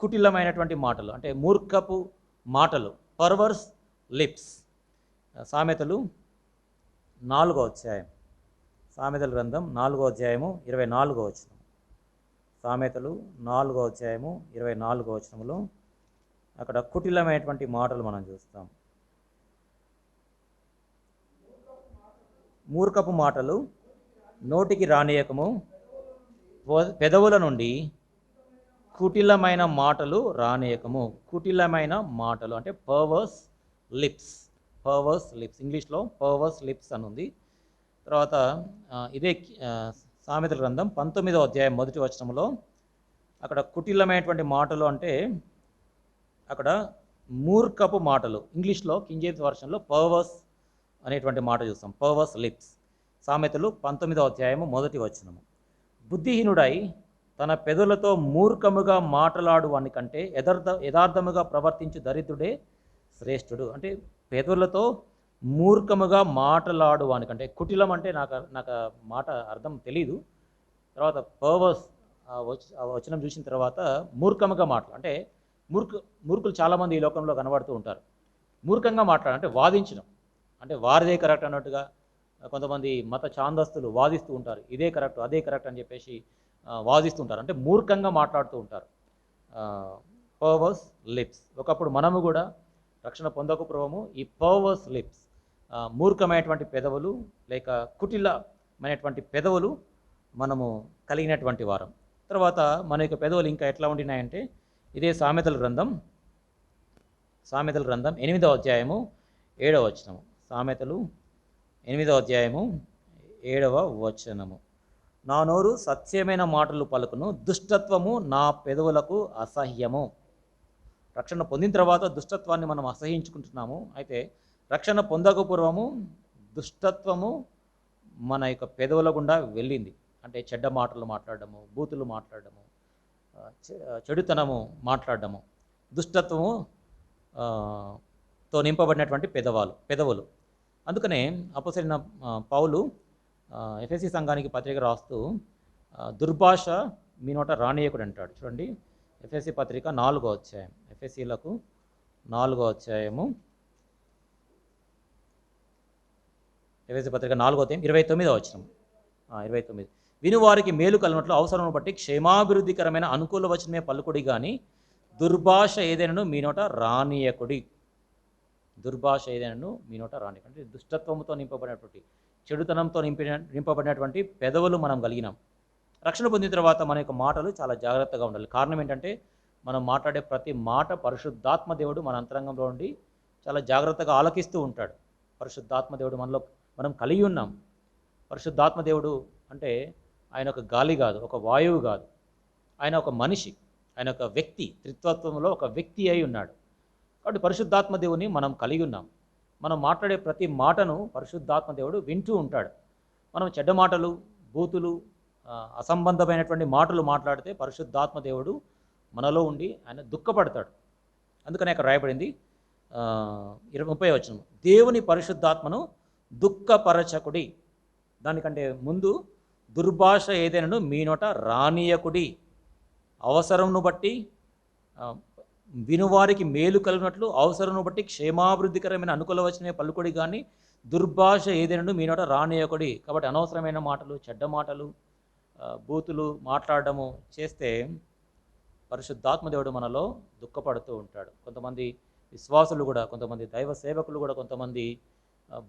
కుటిలమైనటువంటి మాటలు, అంటే మూర్ఖపు మాటలు, పర్వర్స్ లిప్స్. సామెతలు 4వ అధ్యాయం, సామెతల గ్రంథం 4వ అధ్యాయము 24వ వచనం. సామెతలు 4వ అధ్యాయము 24వ వచనంలో అక్కడ కుటిలమైనటువంటి మాటలు మనం చూస్తాం. మూర్ఖపు మాటలు నోటికి రానియకము, పెదవుల నుండి కుటిలమైన మాటలు రానియకము. కుటిలమైన మాటలు అంటే పర్వర్స్ లిప్స్. ఇంగ్లీష్లో పర్వర్స్ లిప్స్ అని ఉంది. తర్వాత ఇదే సామెతల గ్రంథం 19వ అధ్యాయం 1వ వచనంలో అక్కడ కుటిలమైనటువంటి మాటలు అంటే అక్కడ మూర్ఖపు మాటలు. ఇంగ్లీష్లో కింగ్ జేమ్స్ వర్షన్లో పర్వర్స్ అనేటువంటి మాట చూస్తాం, పర్వర్స్ లిప్స్. సామెతలు 19వ అధ్యాయము 1వ వచనము. బుద్ధిహీనుడై తన పెదవులతో మూర్ఖముగా మాటలాడు వాని కంటే యథార్థముగా ప్రవర్తించు దరిద్రుడే శ్రేష్ఠుడు. అంటే పెదవులతో మూర్ఖముగా మాటలాడు వాని కంటే, కుటిలం అంటే నాకు మాట అర్థం తెలీదు. తర్వాత పర్వర్స్ ఆ వచనం చూసిన తర్వాత మూర్ఖముగా మాటలు అంటే మూర్ఖులు చాలామంది ఈ లోకంలో కనబడుతూ ఉంటారు. మూర్ఖంగా మాట్లాడ అంటే వాదించడం, అంటే వారిదే కరెక్ట్ అన్నట్టుగా కొంతమంది మత ఛాందస్తులు వాదిస్తూ ఉంటారు. ఇదే కరెక్ట్ అదే కరెక్ట్ అని చెప్పేసి వాదిస్తూ ఉంటారు. అంటే మూర్ఖంగా మాట్లాడుతూ ఉంటారు. Perverse lips. ఒకప్పుడు మనము కూడా రక్షణ పొందక పూర్వము ఈ పర్వర్స్ లిప్స్, మూర్ఖమైనటువంటి పెదవులు లేక కుటిలమైనటువంటి పెదవులు మనము కలిగినటువంటి వారం. తర్వాత మన యొక్క పెదవులు ఇంకా ఎట్లా ఉండినాయంటే, ఇదే సామెతల గ్రంథం 8వ అధ్యాయము 7వ వచనము. సామెతలు 8వ అధ్యాయము 7వ వచనము. నా నోరు సత్యమైన మాటలు పలుకును, దుష్టత్వము నా పెదవులకు అసహ్యము. రక్షణ పొందిన తర్వాత దుష్టత్వాన్ని మనం అసహించుకుంటున్నాము. అయితే రక్షణ పొందక పూర్వము దుష్టత్వము మన యొక్క పెదవుల గుండా వెళ్ళింది. అంటే చెడ్డ మాటలు మాట్లాడడము, బూతులు మాట్లాడడము, చెడుతనము మాట్లాడడము, దుష్టత్వము తో నింపబడినటువంటి పెదవులు. అందుకనే అపోస్తలుడైన పౌలు ఎఫెసీ సంఘానికి పత్రిక రాస్తూ దుర్భాష మీ నోట రానియకుడు అంటాడు. చూడండి, ఎఫెసీ పత్రిక 4వ అధ్యాయం, ఎఫెసీలకు 4వ అధ్యాయము, ఎఫెసీ పత్రిక 4వ అధ్యాయం 29వ వచనం. 29. వినువారికి మేలు కలిగినట్లు అవసరమును బట్టి క్షేమాభివృద్ధికరమైన అనుకూల వచనమే పలుకుడి కానీ దుర్భాష ఏదైనాను మీ నోట రానియకుడి. దుర్భాష ఏదైనాను మీ నోట రానియకుడి. అంటే దుష్టత్వంతో నింపబడినటువంటి, చెడుతనంతో నింపబడినటువంటి పెదవులు మనం కలిగినాం. రక్షణ పొందిన తర్వాత మన యొక్క మాటలు చాలా జాగ్రత్తగా ఉండాలి. కారణం ఏంటంటే, మనం మాట్లాడే ప్రతి మాట పరిశుద్ధాత్మ దేవుడు మన అంతరంగంలో ఉండి చాలా జాగ్రత్తగా ఆలకిస్తూ ఉంటాడు. పరిశుద్ధాత్మ దేవుడు మనలో మనం కలిగి ఉన్నాం. పరిశుద్ధాత్మ దేవుడు అంటే ఆయన ఒక గాలి కాదు, ఒక వాయువు కాదు, ఆయన ఒక మనిషి, ఆయన ఒక వ్యక్తి, త్రిత్వత్వంలో ఒక వ్యక్తి అయి ఉన్నాడు. కాబట్టి పరిశుద్ధాత్మ దేవుని మనం కలిగి ఉన్నాం. మనం మాట్లాడే ప్రతి మాటను పరిశుద్ధాత్మ దేవుడు వింటూ ఉంటాడు. మనం చెడ్డ మాటలు, బూతులు, అసంబంధమైనటువంటి మాటలు మాట్లాడితే పరిశుద్ధాత్మ దేవుడు మనలో ఉండి ఆయన దుఃఖపడతాడు. అందుకనే అక్కడ రాయబడింది 30వ వచనం, దేవుని పరిశుద్ధాత్మను దుఃఖపరచకుడి. దానికంటే ముందు దుర్భాష ఏదైనాను మీ నోట రానియకుడి. అవసరంను బట్టి వినువారికి మేలు కలిగినట్లు అవసరంను బట్టి క్షేమాభివృద్ధికరమైన అనుకూల వచనమే పలుకుడి కానీ దుర్భాష ఏదైనాను మీ నోట రానియకుడి. కాబట్టి అనవసరమైన మాటలు, చెడ్డ మాటలు, బూతులు మాట్లాడడము చేస్తే పరిశుద్ధాత్మ దేవుడు మనలో దుఃఖపడుతూ ఉంటాడు. కొంతమంది విశ్వాసులు కూడా, కొంతమంది దైవ సేవకులు కూడా కొంతమంది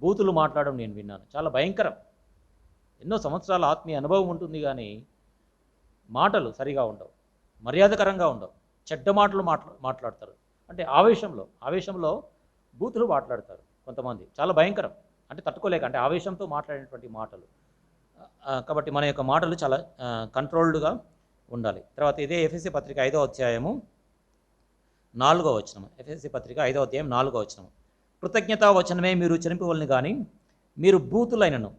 బూతులు మాట్లాడడం నేను విన్నాను. చాలా భయంకరం. ఎన్నో సంవత్సరాల ఆత్మీయ అనుభవం ఉంటుంది కానీ మాటలు సరిగా ఉండవు, మర్యాదకరంగా ఉండవు. చెడ్డ మాటలు మాట్లాడతారు. అంటే ఆవేశంలో బూతులు మాట్లాడతారు కొంతమంది. చాలా భయంకరం. అంటే తట్టుకోలేక, అంటే ఆవేశంతో మాట్లాడినటువంటి మాటలు. కాబట్టి మన యొక్క మాటలు చాలా కంట్రోల్డ్గా ఉండాలి. తర్వాత ఇదే ఎఫెసీ పత్రిక 5వ అధ్యాయము 4వ వచనం. ఎఫెసీ పత్రిక 5వ అధ్యాయం 4వ వచనం. కృతజ్ఞతా వచనమే మీరు ఉచ్చరింపవలెను కానీ మీరు బూతులైనను,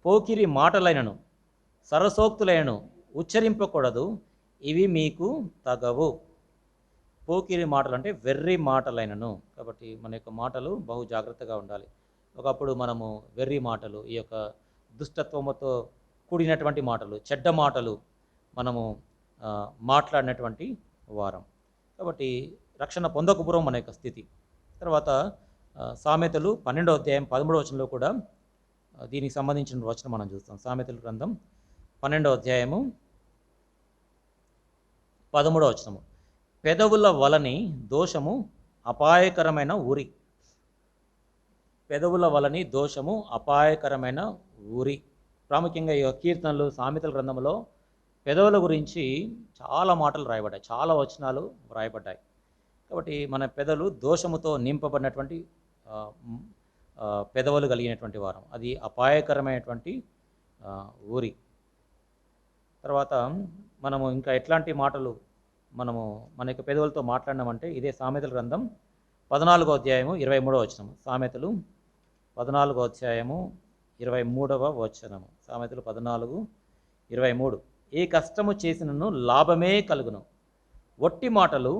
పోకిరి మాటలైనను, సరసోక్తులైనను ఉచ్చరింపకూడదు, ఇవి మీకు తగవు. పోకిరి మాటలు అంటే వెర్రి మాటలైనను. కాబట్టి మన యొక్క మాటలు బహు జాగ్రత్తగా ఉండాలి. ఒకప్పుడు మనము వెర్రి మాటలు, ఈ యొక్క దుష్టత్వముతో కూడినటువంటి మాటలు, చెడ్డ మాటలు మనము మాట్లాడినటువంటి వారం. కాబట్టి రక్షణ పొందకపూర్వం మన యొక్క స్థితి. తర్వాత సామెతలు 12వ అధ్యాయం 13వ వచనంలో కూడా దీనికి సంబంధించిన వచనం మనం చూస్తాం. సామెతల గ్రంథం 12వ అధ్యాయము 13వ వచనము. పెదవుల వలని దోషము అపాయకరమైన ఊరి. పెదవుల వలని దోషము అపాయకరమైన ఊరి. ప్రాముఖ్యంగా ఈ కీర్తనలు, సామెతల గ్రంథంలో పెదవుల గురించి చాలా మాటలు రాయబడ్డాయి, చాలా వచనాలు రాయబడ్డాయి. కాబట్టి మన పెదవులు దోషముతో నింపబడినటువంటి పెదవులు కలిగినటువంటి వారం. అది అపాయకరమైనటువంటి ఊరి. తర్వాత మనము ఇంకా ఎట్లాంటి మాటలు మనము మన యొక్క పెదవులతో మాట్లాడినామంటే, ఇదే సామెతల గ్రంథం 14వ అధ్యాయము 23వ వచనము. సామెతలు 14వ అధ్యాయము 23వ వచనము. సామెతలు 14:23. ఏ కష్టము చేసినను లాభమే కలుగును, ఒట్టి మాటలు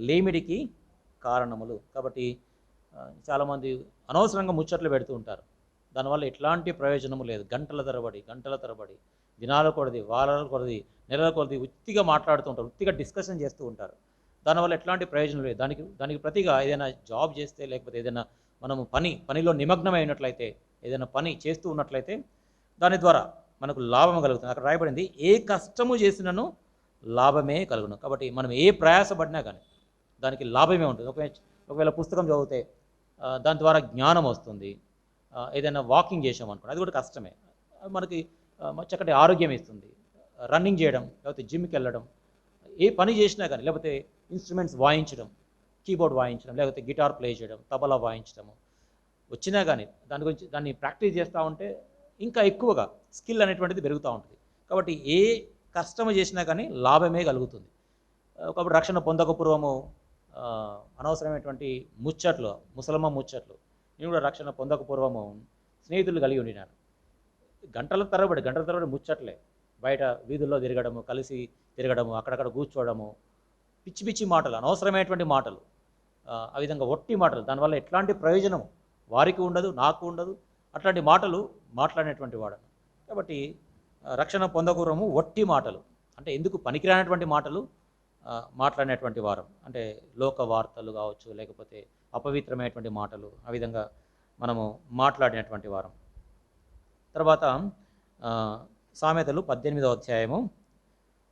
లేమిడికి కారణములు. కాబట్టి చాలామంది అనవసరంగా ముచ్చట్లు పెడుతూ ఉంటారు. దానివల్ల ఎట్లాంటి ప్రయోజనము లేదు. గంటల తరబడి దినాల కొలది, వారాల కొలది, నెలల కొలది ఉత్తిగా మాట్లాడుతూ ఉంటారు, ఉత్తిగా డిస్కషన్ చేస్తూ ఉంటారు. దానివల్ల ఎట్లాంటి ప్రయోజనం లేదు. దానికి ప్రతిగా ఏదైనా జాబ్ చేస్తే, లేకపోతే ఏదైనా మనము పనిలో నిమగ్నమైనట్లయితే, ఏదైనా పని చేస్తూ ఉన్నట్లయితే దాని ద్వారా మనకు లాభం కలుగుతుంది. అక్కడ రాయబడింది, ఏ కష్టము చేసినను లాభమే కలుగును. కాబట్టి మనం ఏ ప్రయాసపడినా కానీ దానికి లాభమే ఉంటుంది. ఒకవేళ పుస్తకం చదివితే దాని ద్వారా జ్ఞానం వస్తుంది. ఏదైనా వాకింగ్ చేసామనుకోండి, అది కూడా కష్టమే. మనకి చక్కటి ఆరోగ్యం ఇస్తుంది. రన్నింగ్ చేయడం, లేకపోతే జిమ్కి వెళ్ళడం, ఏ పని చేసినా కానీ, లేకపోతే ఇన్స్ట్రుమెంట్స్ వాయించడం, కీబోర్డ్ వాయించడం, లేకపోతే గిటార్ ప్లే చేయడం, తబలా వాయించడము వచ్చినా కానీ దాన్ని ప్రాక్టీస్ చేస్తూ ఉంటే ఇంకా ఎక్కువగా స్కిల్ అనేటువంటిది పెరుగుతూ ఉంటుంది. కాబట్టి ఏ కష్టము చేసినా కానీ లాభమే కలుగుతుంది. కాబట్టి రక్షణ పొందక పూర్వము అనవసరమైనటువంటి ముసలమ్మ ముచ్చట్లు, నేను కూడా రక్షణ పొందక పూర్వము స్నేహితులు కలిగి ఉండినాను. గంటల తరబడి ముచ్చట్లే, బయట వీధుల్లో తిరగడము, కలిసి తిరగడము, అక్కడక్కడ కూర్చోవడము, పిచ్చి పిచ్చి మాటలు, అనవసరమైనటువంటి మాటలు, ఆ విధంగా ఒట్టి మాటలు, దానివల్ల ఎట్లాంటి ప్రయోజనం వారికి ఉండదు, నాకు ఉండదు. అట్లాంటి మాటలు మాట్లాడినటువంటి వాడు. కాబట్టి రక్షణ పొందకూరము ఒట్టి మాటలు, అంటే ఎందుకు పనికిరానటువంటి మాటలు మాట్లాడినటువంటి వారం, అంటే లోక వార్తలు కావచ్చు, లేకపోతే అపవిత్రమైనటువంటి మాటలు, ఆ విధంగా మనము మాట్లాడినటువంటి వారం. తర్వాత సామెతలు 18వ అధ్యాయము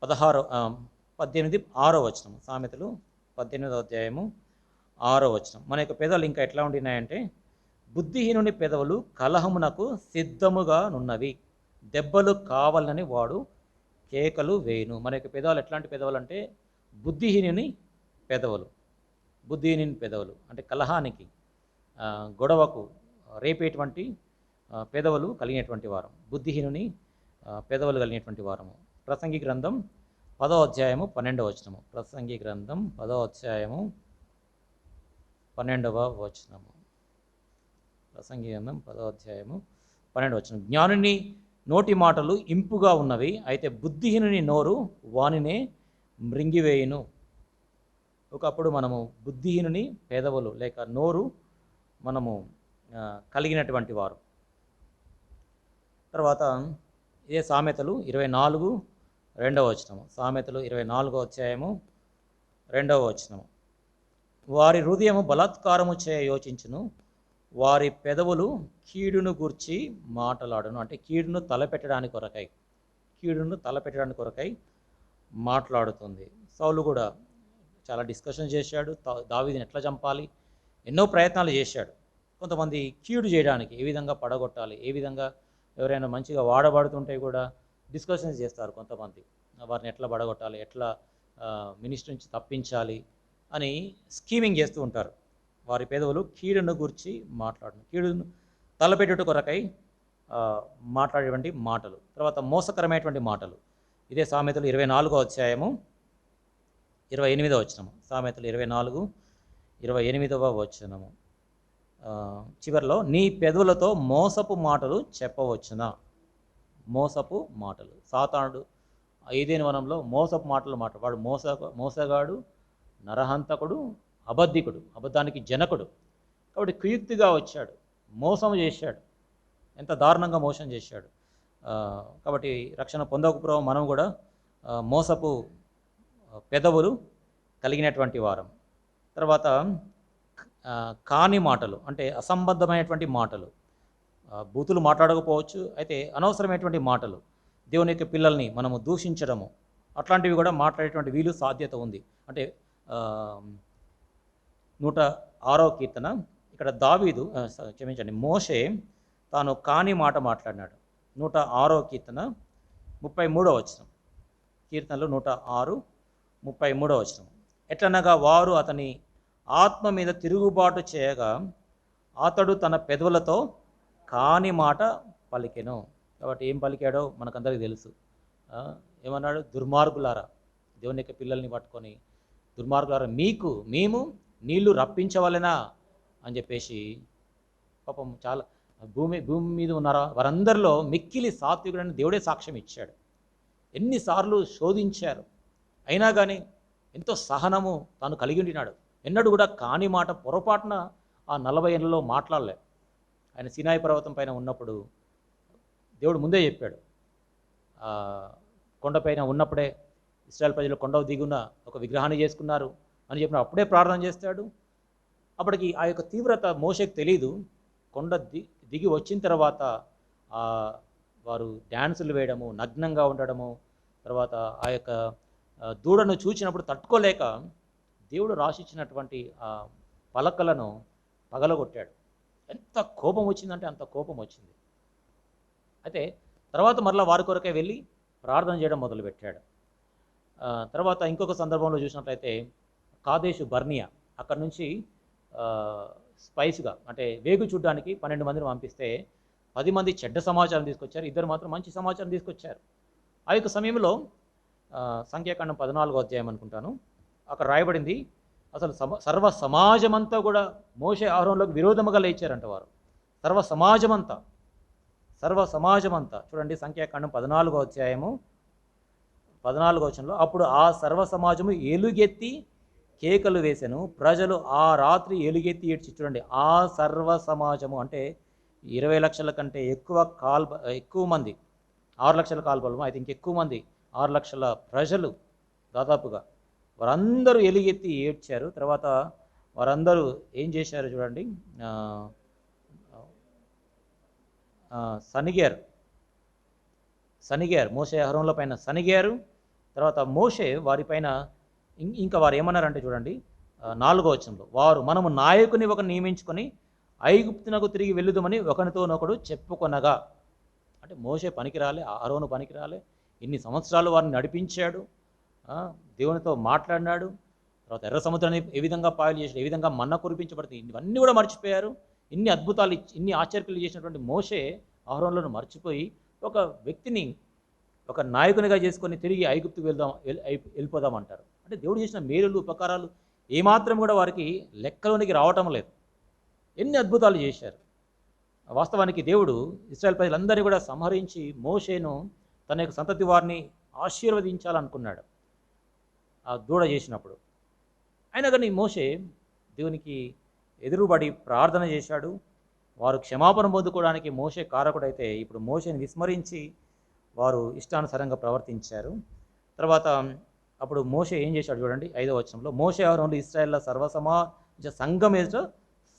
6వ వచనం. సామెతలు 18వ అధ్యాయము 6వ వచనం. మన యొక్క పెదవులు ఇంకా ఎట్లా ఉండినాయంటే, బుద్ధిహీనుని పెదవులు కలహమునకు సిద్ధముగా నున్నవి, దెబ్బలు కావాలని వాడు కేకలు వేయును. మన యొక్క పెదవులు ఎట్లాంటి పెదవులు అంటే బుద్ధిహీనుని పెదవులు అంటే కలహానికి, గొడవకు రేపేటువంటి పెదవులు కలిగినటువంటి వారం, బుద్ధిహీనుని పెదవులు కలిగినటువంటి వారము. ప్రసంగి గ్రంథం 10వ అధ్యాయము 12వ వచనము. ప్రసంగి గ్రంథం 10వ అధ్యాయము 12వ వచనము. ప్రసంగి గ్రంథం 10వ అధ్యాయము 12వ వచనం. జ్ఞానుని నోటి మాటలు ఇంపుగా ఉన్నవి, అయితే బుద్ధిహీనుని నోరు వానినే మృంగివేయును. ఒకప్పుడు మనము బుద్ధిహీనుని పెదవులు లేక నోరు మనము కలిగినటువంటి వారు. తర్వాత ఇదే సామెతలు 24:2 వచనము. సామెతలు 24వ అధ్యాయము 2వ వచనము. వారి హృదయము బలాత్కారము చేయ యోచించును, వారి పెదవులు కీడును గూర్చి మాట్లాడును. అంటే కీడును తలపెట్టడానికి కొరకై మాట్లాడుతుంది. సౌలు కూడా చాలా డిస్కషన్ చేశాడు, దావీదుని ఎట్లా చంపాలి, ఎన్నో ప్రయత్నాలు చేశాడు. కొంతమంది కీడు చేయడానికి, ఏ విధంగా పడగొట్టాలి, ఏ విధంగా ఎవరైనా మంచిగా వాడబడుతుంటే కూడా డిస్కషన్స్ చేస్తారు కొంతమంది, వారిని ఎట్లా పడగొట్టాలి, ఎట్లా మినిస్టర్ నుంచి తప్పించాలి అని స్కీమింగ్ చేస్తూ ఉంటారు. వారి పెదవులు కీడును గురించి మాట్లాడను, కీడును తలపెట్టుట కొరకై మాట్లాడేటువంటి మాటలు. తర్వాత మోసకరమైనటువంటి మాటలు. ఇదే సామెతలు 24వ అధ్యాయము 28వ వచనము. సామెతలు 24:28వ వచనము. చివరిలో, నీ పెదవులతో మోసపు మాటలు చెప్పవచ్చునా. మోసపు మాటలు. సాతానుడు ఏదైనా వనంలో మోసపు మాటలు వాడు మోసగాడు, నరహంతకుడు, అబద్ధికుడు, అబద్ధానికి జనకుడు. కాబట్టి కుయుక్తిగా వచ్చాడు, మోసం చేశాడు, ఎంత దారుణంగా మోసం చేశాడు. కాబట్టి రక్షణ పొందకపోవడం మనం కూడా మోసపు పెదవులు కలిగినటువంటి వారం. తర్వాత కాని మాటలు, అంటే అసంబద్ధమైనటువంటి మాటలు, బూతులు మాట్లాడకపోవచ్చు, అయితే అనవసరమైనటువంటి మాటలు, దేవుని యొక్క పిల్లల్ని మనము దూషించడము, అట్లాంటివి కూడా మాట్లాడేటువంటి వీలు సాధ్యత ఉంది. అంటే 106వ కీర్తన, ఇక్కడ దావీదు మోషే తాను కాని మాట మాట్లాడినాడు. 106వ కీర్తన 33వ వచనం. కీర్తనలు 106:33వ వచనం. ఎట్లనగా వారు అతని ఆత్మ మీద తిరుగుబాటు చేయగా అతడు తన పెదవులతో కాని మాట పలికెను. కాబట్టి ఏం పలికాడో మనకందరికీ తెలుసు. ఏమన్నాడు? దుర్మార్గులారా, దేవుని యొక్క పిల్లల్ని పట్టుకొని, దుర్మార్గులారా మేము నీళ్లు రప్పించవలెనా అని చెప్పేసి, పాపం చాలా భూమి మీద ఉన్నారా వారందరిలో మిక్కిలి సాత్వికుడని దేవుడే సాక్ష్యం ఇచ్చాడు. ఎన్నిసార్లు శోధించారు. అయినా కానీ ఎంతో సహనము తాను కలిగి ఉండినాడు. ఎన్నడూ కూడా కాని మాట పొరపాటున ఆ 40 ఏళ్లలో మాట్లాడలే. ఆయన సీనాయి పర్వతం పైన ఉన్నప్పుడు దేవుడు ముందే చెప్పాడు. కొండపైన ఉన్నప్పుడే ఇశ్రాయేల్ ప్రజలు కొండకు దిగున ఒక విగ్రహాన్ని చేసుకున్నారు అని చెప్పిన అప్పుడే ప్రార్థన చేస్తాడు. అప్పటికి ఆ యొక్క తీవ్రత మోషేకి తెలీదు. కొండ దిగి వచ్చిన తర్వాత వారు డ్యాన్సులు వేయడము, నగ్నంగా ఉండడము, తర్వాత ఆ యొక్క దూడను చూచినప్పుడు తట్టుకోలేక దేవుడు రాసిచ్చినటువంటి ఆ పలకలను పగలగొట్టాడు. ఎంత కోపం వచ్చిందంటే అంత కోపం వచ్చింది. అయితే తర్వాత మరలా వారి కొరకే వెళ్ళి ప్రార్థన చేయడం మొదలుపెట్టాడు. తర్వాత ఇంకొక సందర్భంలో చూసినట్లయితే కాదేశు బర్నియా అక్కడ నుంచి స్పైస్గా అంటే వేగు చూడడానికి 12 మందిని పంపిస్తే 10 మంది చెడ్డ సమాచారం తీసుకొచ్చారు, 2 మాత్రం మంచి సమాచారం తీసుకొచ్చారు. ఆ యొక్క సమయంలో సంఖ్యాకాండం 14వ అధ్యాయం అనుకుంటాను, అక్కడ రాయబడింది అసలు సర్వ సమాజమంతా కూడా మోషే అహరోనులకు విరోధముగా లేచారంట. వారు సర్వ సమాజమంతా చూడండి, సంఖ్యాకాండం 14వ అధ్యాయము 14వ వచనంలో, అప్పుడు ఆ సర్వ సమాజము ఎలుగెత్తి కేకలు వేసెను, ప్రజలు ఆ రాత్రి ఎలుగెత్తి ఏడ్చి. చూడండి, ఆ సర్వ సమాజము అంటే 20 లక్షల కంటే ఎక్కువ మంది, 6 లక్షల కాల్బలము అయితే ఇంకెక్కువ మంది, 6 లక్షల ప్రజలు దాదాపుగా వారందరూ ఎలుగెత్తి ఏడ్చారు. తర్వాత వారందరూ ఏం చేశారు చూడండి, సనిగారు మోషే అహరోనుల పైన సనిగారు. తర్వాత మోషే వారిపైన ఇంకా వారు ఏమన్నారంటే చూడండి, 4వ వచనంలో, వారు మనము నాయకుని ఒక నియమించుకొని ఐగుప్తునకు తిరిగి వెళ్ళుదామని ఒకరితోనొకడు చెప్పుకొనగా. అంటే మోషే పనికిరాలే, అహరోను పనికిరాలే, ఇన్ని సంవత్సరాలు వారిని నడిపించాడు, దేవునితో మాట్లాడినాడు, తర్వాత ఎర్ర సముద్రాన్ని ఏ విధంగా పాయలు చేశాడు, ఏ విధంగా మన్న కురిపించబడుతుంది, ఇవన్నీ కూడా మర్చిపోయారు. ఇన్ని అద్భుతాలు ఇన్ని ఆశ్చర్యలు చేసినటువంటి మోషే అహరోనులను మర్చిపోయి ఒక వ్యక్తిని ఒక నాయకునిగా చేసుకొని తిరిగి ఐగుప్తుకు వెళ్ళిపోదామంటారు. అంటే దేవుడు చేసిన మేలులు ఉపకారాలు ఏమాత్రం కూడా వారికి లెక్కలోనికి రావటం లేదు. ఎన్ని అద్భుతాలు చేశారు. వాస్తవానికి దేవుడు ఇశ్రాయేల్ ప్రజలందరినీ కూడా సంహరించి మోషేను తన యొక్క సంతతి వారిని ఆశీర్వదించాలనుకున్నాడు ఆ దూడ చేసినప్పుడు. అయినా కానీ మోషే దేవునికి ఎదురుబడి ప్రార్థన చేశాడు. వారు క్షమాపణ పొందుకోవడానికి మోషే కారకుడైతే ఇప్పుడు మోషేని విస్మరించి వారు ఇష్టానుసారంగా ప్రవర్తించారు. తర్వాత అప్పుడు మోషే ఏం చేశాడు చూడండి, 5వ వచనంలో, మోషే అహరోనులు ఇశ్రాయేళ్ల సర్వసమాజ సంఘం ఎదుట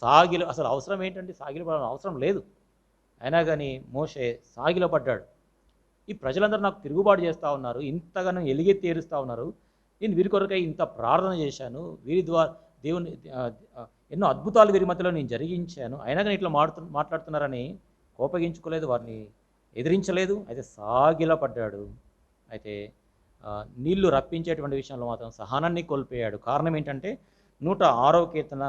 సాగిలు, అసలు అవసరం ఏంటంటే సాగిలు పడాల్సిన అవసరం లేదు, అయినా కానీ మోషే సాగిలో పడ్డాడు. ఈ ప్రజలందరూ నాకు తిరుగుబాటు చేస్తూ ఉన్నారు, ఇంతగానో ఎలుగెత్తి ఏరుస్తూ ఉన్నారు, నేను వీరి కొరకై ఇంత ప్రార్థన చేశాను, వీరి ద్వారా దేవుని ఎన్నో అద్భుతాలు వీరి మధ్యలో నేను జరిగించాను, అయినా కానీ ఇట్లా మాట్లాడుతున్నారని కోపగించుకోలేదు, వారిని ఎదిరించలేదు, అయితే సాగిలా పడ్డాడు. అయితే నీళ్లు రప్పించేటువంటి విషయంలో మాత్రం సహనాన్ని కోల్పోయాడు. కారణం ఏంటంటే 106వ కీర్తన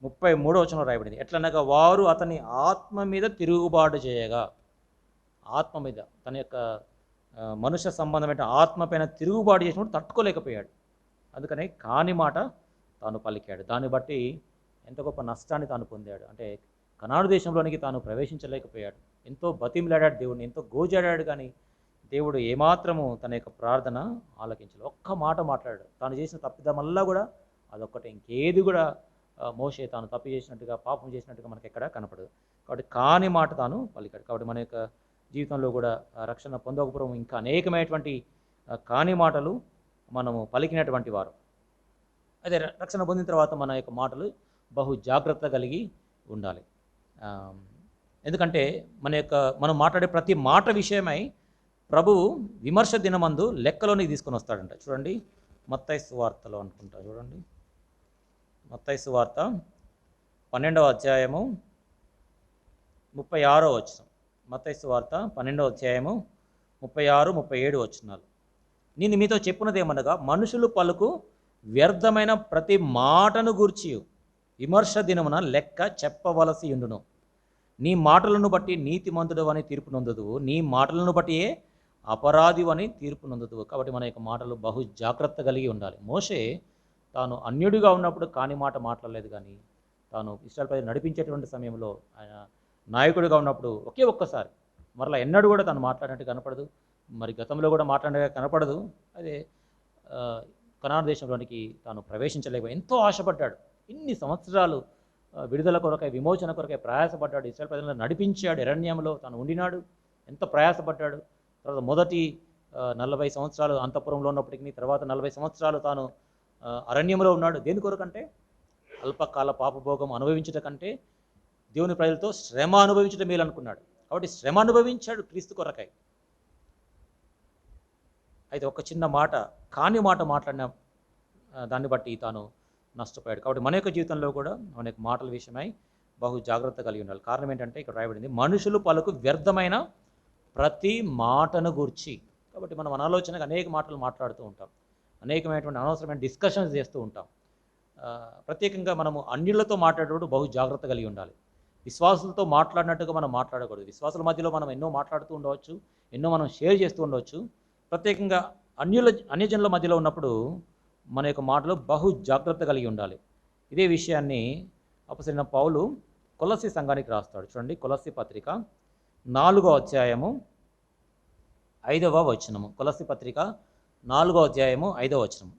33వ వచనంలో రాయబడింది, ఎట్లనగా వారు అతని ఆత్మ మీద తిరుగుబాటు చేయగా, ఆత్మ మీద తన యొక్క మనుష్య సంబంధమైన ఆత్మ పైన తిరుగుబాటు చేసినప్పుడు తట్టుకోలేకపోయాడు. అందుకనే కాని మాట తాను పలికాడు. దాన్ని బట్టి ఎంత గొప్ప నష్టాన్ని తాను పొందాడు. అంటే కనాను దేశంలోనికి తాను ప్రవేశించలేకపోయాడు. ఎంతో బతిమిలాడాడు దేవుడిని, ఎంతో గోజాడాడు, కానీ దేవుడు ఏమాత్రము తన యొక్క ప్రార్థన ఆలకించలేదు. ఒక్క మాట మాట్లాడాడు. తాను చేసిన తప్పిదమల్లా కూడా అదొక్కటే, ఇంకేది కూడా మోషే తాను తప్పు చేసినట్టుగా పాపం చేసినట్టుగా మనకి ఎక్కడ కనపడదు. కాబట్టి కాని మాట తాను పలికాడు. కాబట్టి మన యొక్క జీవితంలో కూడా రక్షణ పొందకపోవడం ఇంకా అనేకమైనటువంటి కాని మాటలు మనము పలికినటువంటి వారు. అదే రక్షణ పొందిన తర్వాత మన యొక్క మాటలు బహు జాగ్రత్త కలిగి ఉండాలి. ఎందుకంటే మనం మాట్లాడే ప్రతి మాట విషయమై ప్రభువు విమర్శ దినమందు లెక్కలోనికి తీసుకొని వస్తాడంట. చూడండి, మత్తయి సువార్తలో అనుకుంటా, చూడండి మత్తయి సువార్త 12వ అధ్యాయము 36వ వచనం. మత్తయి సువార్త 12వ అధ్యాయము 36, 37 వచనాలు. నేను మీతో చెప్పున్నదేమనగా, మనుషులు పలుకు వ్యర్థమైన ప్రతి మాటను గూర్చి విమర్శ దినమున లెక్క చెప్పవలసి ఉండును. నీ మాటలను బట్టి నీతిమంతుడు అని తీర్పు నొందుదువు, నీ మాటలను బట్టియే అపరాధి అని తీర్పు నొందుదువు. కాబట్టి మన యొక్క మాటలు బహు జాగ్రత్త కలిగి ఉండాలి. మోషే తాను అన్యుడిగా ఉన్నప్పుడు కాని మాట మాట్లాడలేదు, కానీ తాను ఇశ్రాయేలు ప్రజలు నడిపించేటువంటి సమయంలో ఆయన నాయకుడిగా ఉన్నప్పుడు ఒకే ఒక్కసారి, మరలా ఎన్నడూ కూడా తాను మాట్లాడినట్టు కనపడదు. మరి గతంలో కూడా మాట్లాడగా కనపడదు. అదే ఆ, కనాన్ దేశంలోనికి తాను ప్రవేశించలేకపోయి ఎంతో ఆశపడ్డాడు. ఇన్ని సంవత్సరాలు విడుదల కొరకై, విమోచన కొరకై ప్రయాసపడ్డాడు. ఇశ్రాయేలు ప్రజలను నడిపించాడు. అరణ్యంలో తాను ఉండినాడు. ఎంత ప్రయాసపడ్డాడు. తర్వాత మొదటి 40 సంవత్సరాలు అంతఃపురంలో ఉన్నప్పటికీ, తర్వాత 40 సంవత్సరాలు తాను అరణ్యంలో ఉన్నాడు. దేని కొరకంటే అల్పకాల పాపభోగం అనుభవించుట కంటే దేవుని ప్రజలతో శ్రమ అనుభవించడం మేలు అనుకున్నాడు. కాబట్టి శ్రమ అనుభవించాడు క్రీస్తు కొరకై. అయితే ఒక చిన్న మాట, కాని మాట మాట్లాడిన దాన్ని బట్టి తాను నష్టపోయాడు. కాబట్టి మన యొక్క జీవితంలో కూడా మన యొక్క మాటల విషయమై బహు జాగ్రత్త కలిగి ఉండాలి. కారణం ఏంటంటే ఇక్కడ రాయబడింది, మనుషులు పలుకు వ్యర్థమైన ప్రతి మాటను గూర్చి. కాబట్టి మనం అనాలోచనగా అనేక మాటలు మాట్లాడుతూ ఉంటాం, అనేకమైనటువంటి అనవసరమైన డిస్కషన్స్ చేస్తూ ఉంటాం. ప్రత్యేకంగా మనము అన్యులతో మాట్లాడేటప్పుడు బహు జాగ్రత్త కలిగి ఉండాలి. విశ్వాసులతో మాట్లాడినట్టుగా మనం మాట్లాడకూడదు. విశ్వాసుల మధ్యలో మనం ఎన్నో మాట్లాడుతూ ఉండవచ్చు, ఎన్నో మనం షేర్ చేస్తూ ఉండవచ్చు. ప్రత్యేకంగా అన్యజనుల మధ్యలో ఉన్నప్పుడు మన యొక్క మాటలు బహు జాగ్రత్త కలిగి ఉండాలి. ఇదే విషయాన్ని అపొస్తలుడైన పౌలు కొలస్సీ సంఘానికి రాస్తాడు. చూడండి, కొలస్సీ పత్రిక 4వ అధ్యాయము 5వ వచనము. కొలస్సీ పత్రిక 4వ అధ్యాయము 5వ వచనము.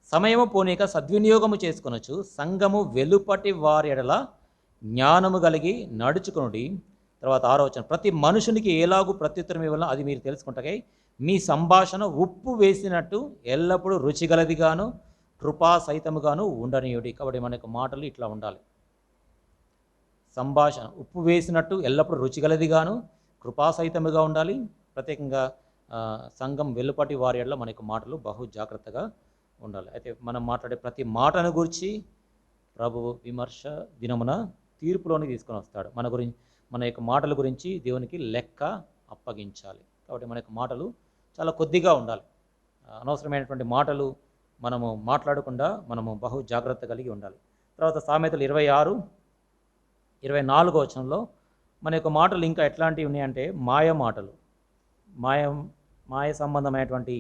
సమయము పోనీక సద్వినియోగము చేసుకొనొచ్చు, సంఘము వెలుపటి వారి ఎడల జ్ఞానము కలిగి నడుచుకొనుడి. తర్వాత 6వ వచనం, ప్రతి మనుషునికి ఎలాగూ ప్రత్యుత్తరం ఇవ్వాలో అది మీరు తెలుసుకుంటాకై మీ సంభాషణ ఉప్పు వేసినట్టు ఎల్లప్పుడూ రుచిగలదిగాను కృపా సహితముగాను ఉండనీయుడి. కాబట్టి మన యొక్క మాటలు ఇట్లా ఉండాలి. సంభాషణ ఉప్పు వేసినట్టు ఎల్లప్పుడూ రుచిగలదిగాను కృపా సహితముగా ఉండాలి. ప్రత్యేకంగా సంఘం వెలుపటి వారి ఎడల మన యొక్క మాటలు బహు జాగ్రత్తగా ఉండాలి. అయితే మనం మాట్లాడే ప్రతి మాటను గురించి ప్రభువు విమర్శ దినమున తీర్పులోనికి తీసుకొని వస్తాడు. మన యొక్క మాటల గురించి దేవునికి లెక్క అప్పగించాలి. కాబట్టి మన యొక్క మాటలు చాలా కొద్దిగా ఉండాలి. అనవసరమైనటువంటి మాటలు మనము మాట్లాడకుండా మనము బహు జాగ్రత్త కలిగి ఉండాలి. తర్వాత సామెతలు 26-24 వచనంలో మన యొక్క మాటలు ఇంకా ఎట్లాంటివి ఉన్నాయంటే మాయ మాటలు, మాయ సంబంధమైనటువంటి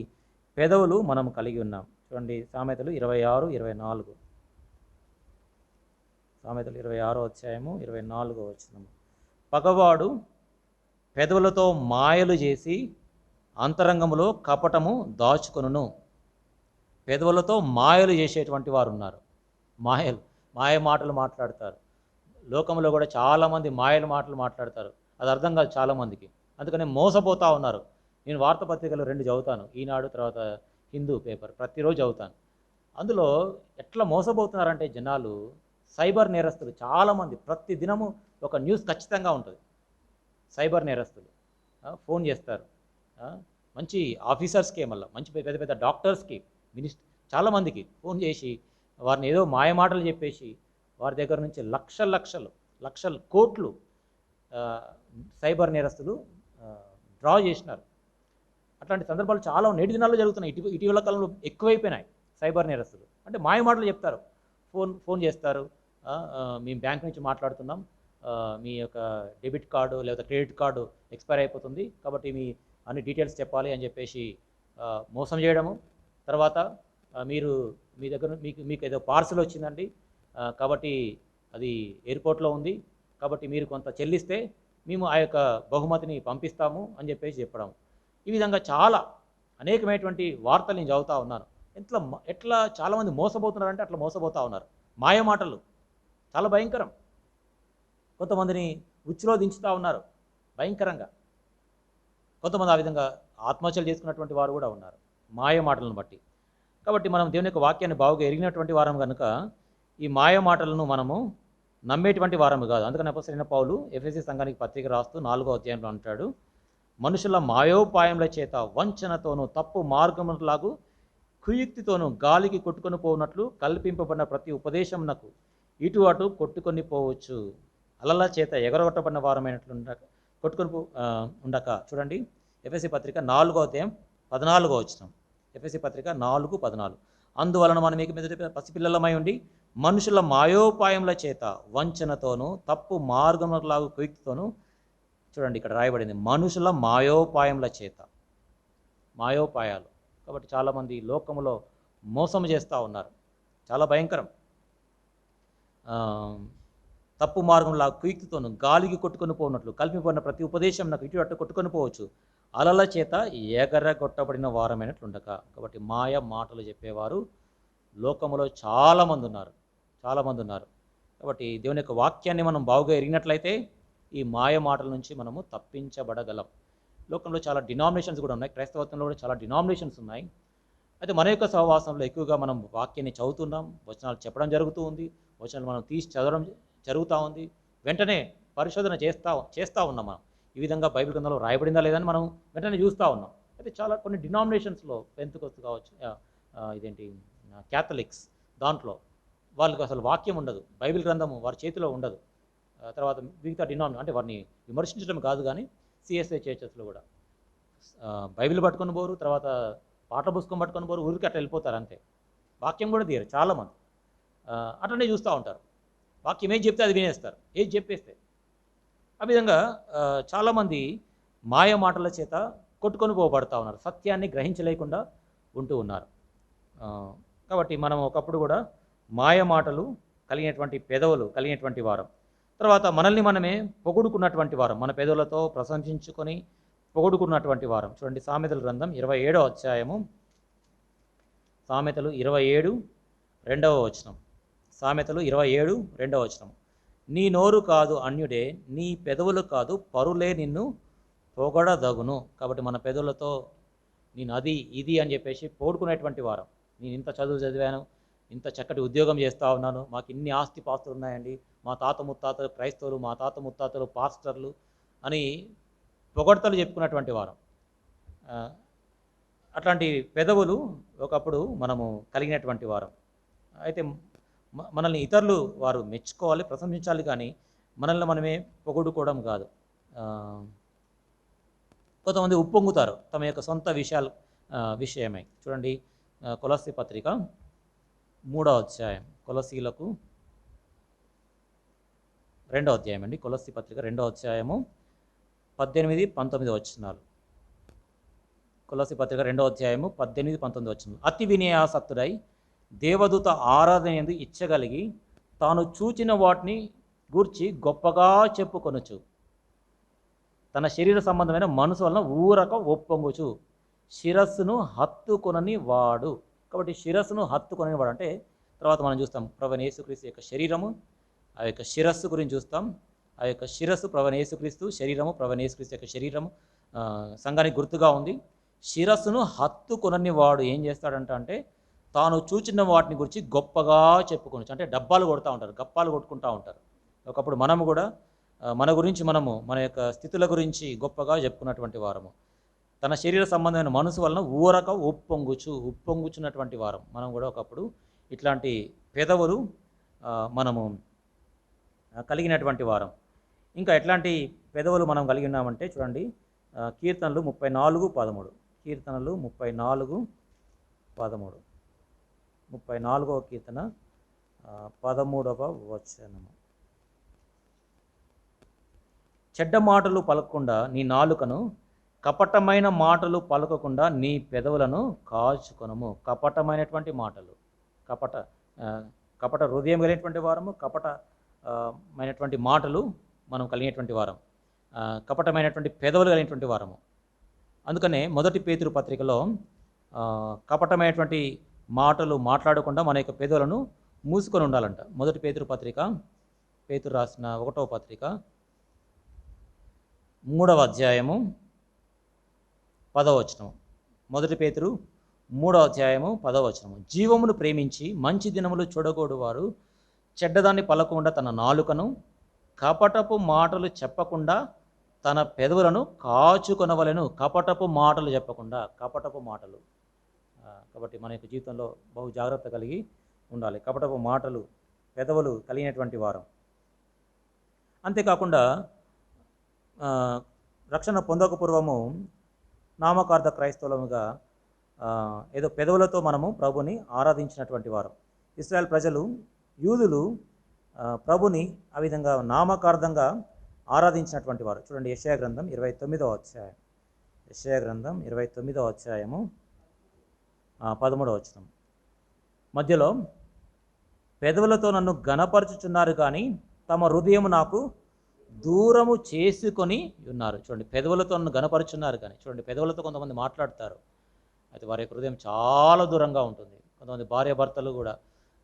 పెదవులు మనం కలిగి ఉన్నాం. చూడండి, సామెతలు 26-24. సామెతలు 26వ అధ్యాయము 24వ వచనము. పగవాడు పెదవులతో మాయలు చేసి అంతరంగములో కపటము దాచుకొనును. పెదవులతో మాయలు చేసేటువంటి వారు ఉన్నారు. మాయ మాటలు మాట్లాడతారు. లోకంలో కూడా చాలామంది మాయల మాటలు మాట్లాడతారు. అది అర్థం కాదు చాలామందికి, అందుకని మోసపోతూ ఉన్నారు. నేను వార్తాపత్రికలు 2 చదువుతాను, ఈనాడు తర్వాత హిందూ పేపర్, ప్రతిరోజు చదువుతాను. అందులో ఎట్లా మోసపోతున్నారంటే జనాలు, సైబర్ నేరస్తులు చాలామంది, ప్రతి దినము ఒక న్యూస్ ఖచ్చితంగా ఉంటుంది. సైబర్ నేరస్తులు ఫోన్ చేస్తారు, మంచి ఆఫీసర్స్కి, మళ్ళీ మంచి పెద్ద పెద్ద డాక్టర్స్కి, చాలామందికి ఫోన్ చేసి వారిని ఏదో మాయమాటలు చెప్పేసి వారి దగ్గర నుంచి లక్షలు కోట్లు సైబర్ నేరస్తులు డ్రా చేసినారు. అట్లాంటి సందర్భాలు చాలా నేటి దినాల్లో జరుగుతున్నాయి. ఇటీవల కాలంలో ఎక్కువైపోయినాయి సైబర్ నేరస్తులు. అంటే మాయమాటలు చెప్తారు, ఫోన్ చేస్తారు, మేము బ్యాంక్ నుంచి మాట్లాడుతున్నాం, మీ యొక్క డెబిట్ కార్డు లేదా క్రెడిట్ కార్డు ఎక్స్పైర్ అయిపోతుంది కాబట్టి మీ అన్ని డీటెయిల్స్ చెప్పాలి అని చెప్పేసి మోసం చేయడము. తర్వాత మీ దగ్గర మీకు ఏదో పార్సల్ వచ్చిందండి, కాబట్టి అది ఎయిర్పోర్ట్లో ఉంది, కాబట్టి మీరు కొంత చెల్లిస్తే మేము ఆ యొక్క బహుమతిని పంపిస్తాము అని చెప్పేసి చెప్పడం. ఈ విధంగా చాలా అనేకమైనటువంటి వార్తలు నేను చదువుతూ ఉన్నాను. ఎట్లా చాలామంది మోసపోతున్నారంటే అట్లా మోసపోతూ ఉన్నారు. మాయ మాటలు చాలా భయంకరం. కొంతమందిని ఉచ్చులో దించుతూ ఉన్నారు భయంకరంగా. కొంతమంది ఆ విధంగా ఆత్మహత్యలు చేసుకున్నటువంటి వారు కూడా ఉన్నారు మాయ మాటలను బట్టి. కాబట్టి మనం దేవుని యొక్క వాక్యాన్ని బాగుగా ఎరిగినటువంటి వారం కనుక ఈ మాయ మాటలను మనము నమ్మేటువంటి వారము కాదు. అందుకని అపొస్తలుడైన పౌలు ఎఫెసీ సంఘానికి పత్రిక రాస్తూ 4వ అధ్యాయంలో అంటాడు, మనుషుల మాయోపాయముల చేత వంచనతోనూ తప్పు మార్గములాగు కుయుక్తితోనూ గాలికి కొట్టుకొని పోనట్లు కల్పింపబడిన ప్రతి ఉపదేశమునకు ఇటు అటు కొట్టుకొని పోవచ్చు, అలల చేత ఎగరగొట్టబడిన వారమైనట్లు కొట్టుకొని ఉండక. చూడండి, ఎఫెసీ పత్రిక 4వ అధ్యాయం 14వ వచనం. ఎఫెసీ పత్రిక 4:14. అందువలన మనం మీకు మీద పసిపిల్లలమై ఉండి మనుషుల మాయోపాయముల చేత వంచనతోనూ తప్పు మార్గములాగు కుయుక్తితోనూ, చూడండి ఇక్కడ రాయబడింది, మనుషుల మాయోపాయముల చేత. మాయోపాయాలు. కాబట్టి చాలామంది లోకములో మోసం చేస్తూ ఉన్నారు, చాలా భయంకరం. తప్పు మార్గంలా కుయుక్తితోను గాలికి కొట్టుకొని పోనట్లు కల్పిపోయిన ప్రతి ఉపదేశం నాకు ఇటు అట్టు కొట్టుకొని పోవచ్చు, అలల చేత ఎగరగొట్టబడిన వారమైనట్లుండక. కాబట్టి మాయ మాటలు చెప్పేవారు లోకములో చాలామంది ఉన్నారు, చాలామంది ఉన్నారు. కాబట్టి దేవుని యొక్క వాక్యాన్ని మనం బాగుగా ఎరిగినట్లయితే ఈ మాయ మాటల నుంచి మనము తప్పించబడగలం. లోకంలో చాలా డినామినేషన్స్ కూడా ఉన్నాయి, క్రైస్తవత్వంలో కూడా చాలా డినామినేషన్స్ ఉన్నాయి. అయితే మన యొక్క సహవాసంలో ఎక్కువగా మనం వాక్యాన్ని చదువుతున్నాం, వచనాలు చెప్పడం జరుగుతూ ఉంది, వచనాలు మనం తీసి చదవడం జరుగుతూ ఉంది. వెంటనే పరిశోధన చేస్తూ ఉన్నాం మనం. ఈ విధంగా బైబిల్ గ్రంథంలో రాయబడిందా లేదని మనం వెంటనే చూస్తూ ఉన్నాం. అయితే చాలా కొన్ని డినామినేషన్స్లో పెంతుకొస్తు కావచ్చు, ఇదేంటి క్యాథలిక్స్, దాంట్లో వాళ్ళకి అసలు వాక్యం ఉండదు, బైబిల్ గ్రంథము వారి చేతిలో ఉండదు. తర్వాత మిగతా అంటే వారిని విమర్శించడం కాదు, కానీ సిఎస్ఐ చర్చెస్లో కూడా బైబిల్ పట్టుకొని పోరు, తర్వాత పాటల పుస్తకం పట్టుకొని పోరు, ఊరికి అట్లా వెళ్ళిపోతారు అంతే. వాక్యం కూడా తీయరు చాలామంది. అట్లనే చూస్తూ ఉంటారు, వాక్యం ఏం చెప్తే అది వినేస్తారు, ఏది చెప్పేస్తే. ఆ విధంగా చాలామంది మాయ మాటల చేత కొట్టుకొని పోబడతా ఉన్నారు, సత్యాన్ని గ్రహించలేకుండా ఉంటూ ఉన్నారు. కాబట్టి మనం ఒకప్పుడు కూడా మాయ మాటలు కలిగినటువంటి పెదవులు కలిగినటువంటి వారం. తర్వాత మనల్ని మనమే పొగుడుకున్నటువంటి వారం, మన పెదవులతో ప్రశంసించుకొని పొగుడుకున్నటువంటి వారం. చూడండి, సామెతల గ్రంథం 27వ అధ్యాయము, సామెతలు 27 2వ వచనం. సామెతలు 27 2వ వచనం. నీ నోరు కాదు అన్యుడే, నీ పెదవులు కాదు పరులే నిన్ను పొగడదగును. కాబట్టి మన పెదవులతో నేను అది ఇది అని చెప్పేసి పొగుడుకునేటువంటి వారం. నేను ఇంత చదువు చదివాను, ఇంత చక్కటి ఉద్యోగం చేస్తూ ఉన్నాను, మాకు ఇన్ని ఆస్తి పాస్తులు ఉన్నాయండి, మా తాత ముత్తాతలు క్రైస్తవులు, మా తాత ముత్తాతలు పాస్టర్లు అని పొగడ్తలు చెప్పుకున్నటువంటి వారం. అట్లాంటి పెదవులు ఒకప్పుడు మనము కలిగినటువంటి వారం. అయితే మనల్ని ఇతరులు వారు మెచ్చుకోవాలి, ప్రశంసించాలి, కానీ మనల్ని మనమే పొగుడుకోవడం కాదు. కొంతమంది ఉప్పొంగుతారు తమ యొక్క సొంత విషయమై. చూడండి, కొలస్సీ పత్రిక 3వ అధ్యాయం, కొలస్సీలకు 2వ అధ్యాయం అండి, కొలస్సీ పత్రిక 2వ అధ్యాయము 18, 19 వచనాలు. కొలస్సీ పత్రిక 2వ అధ్యాయము 18, 19 వచనాలు. అతి వినయాసక్తుడై దేవదూత ఆరాధన యందు ఇచ్చగలిగి తాను చూచిన వాటిని గూర్చి గొప్పగా చెప్పుకొనుచు తన శరీర సంబంధమైన మనసు వలన ఊరక ఒప్పొంగుచు శిరస్సును హత్తుకొనని వాడు. కాబట్టి శిరస్సును హత్తుకొనని వాడు అంటే తర్వాత మనం చూస్తాం ప్రభువైన యేసుక్రీస్తు యొక్క శరీరము, ఆ యొక్క శిరస్సు గురించి చూస్తాం. ఆ యొక్క శిరస్సు ప్రభువైన యేసుక్రీస్తు, శరీరము ప్రభువైన యేసుక్రీస్తు యొక్క శరీరము సంఘానికి గుర్తుగా ఉంది. శిరస్సును హత్తుకొనని వాడు ఏం చేస్తాడంటే తాను చూచిన వాటిని గురించి గొప్పగా చెప్పుకోవచ్చు. అంటే డబ్బాలు కొడుతూ ఉంటారు, గప్పాలు కొట్టుకుంటూ ఉంటారు. ఒకప్పుడు మనము కూడా మన గురించి మనము మన యొక్క స్థితుల గురించి గొప్పగా చెప్పుకున్నటువంటి వారము. తన శరీర సంబంధమైన మనసు వలన ఊరక ఉప్పొంగుచున్నటువంటి వారం. మనం కూడా ఒకప్పుడు ఇట్లాంటి పెదవులు మనము కలిగినటువంటి వారం. ఇంకా ఎట్లాంటి పెదవులు మనం కలిగి ఉన్నామంటే చూడండి, కీర్తనలు 34:13. కీర్తనలు 34:13. 34వ కీర్తన 13వ వచనము. చెడ్డ మాటలు పలకకుండా నీ నాలుకను, కపటమైన మాటలు పలకకుండా నీ పెదవులను కాచుకొనుము. కపటమైనటువంటి మాటలు, కపట హృదయం కలిగినటువంటి వారము, కపటమైనటువంటి మాటలు మనం కలిగినటువంటి వారం, కపటమైనటువంటి పెదవులు కలిగినటువంటి వారము. అందుకనే మొదటి పేతురు పత్రికలో కపటమైనటువంటి మాటలు మాట్లాడకుండా మన యొక్క పెదవులను మూసుకొని ఉండాలంట. మొదటి పేతురు పత్రిక, పేతురు రాసిన 1వ పత్రిక 3వ అధ్యాయము 10వ వచనం. మొదటి పేతురు 3వ అధ్యాయము 10వ వచనము. జీవమును ప్రేమించి మంచి దినములు చూడగోడు వారు చెడ్డదాన్ని పలకకుండా తన నాలుకను, కపటపు మాటలు చెప్పకుండా తన పెదవులను కాచుకొనవలెను. కపటపు మాటలు చెప్పకుండా, కపటపు మాటలు. కాబట్టి మన యొక్క జీవితంలో బహు జాగ్రత్త కలిగి ఉండాలి. కపటపు మాటలు, పెదవులు కలిగినటువంటి వారం. అంతేకాకుండా రక్షణ పొందక పూర్వము నామకార్థ క్రైస్తవులముగా ఏదో పెదవులతో మనము ప్రభుని ఆరాధించినటువంటి వారం. ఇశ్రాయేల్ ప్రజలు, యూదులు ప్రభుని ఆ విధంగా నామకార్థంగా ఆరాధించినటువంటి వారు. చూడండి, యెషయా గ్రంథం 29వ అధ్యాయం, యెషయా గ్రంథం 29వ అధ్యాయము 13వ వచనం. మధ్యలో పెదవులతో నన్ను ఘనపరచుచున్నారు కానీ తమ హృదయం నాకు దూరము చేసుకొని ఉన్నారు. చూడండి, పెదవులతో నన్ను గనపరుచున్నారు కానీ, చూడండి పెదవులతో కొంతమంది మాట్లాడతారు, అయితే వారి యొక్క హృదయం చాలా దూరంగా ఉంటుంది. కొంతమంది భార్యాభర్తలు కూడా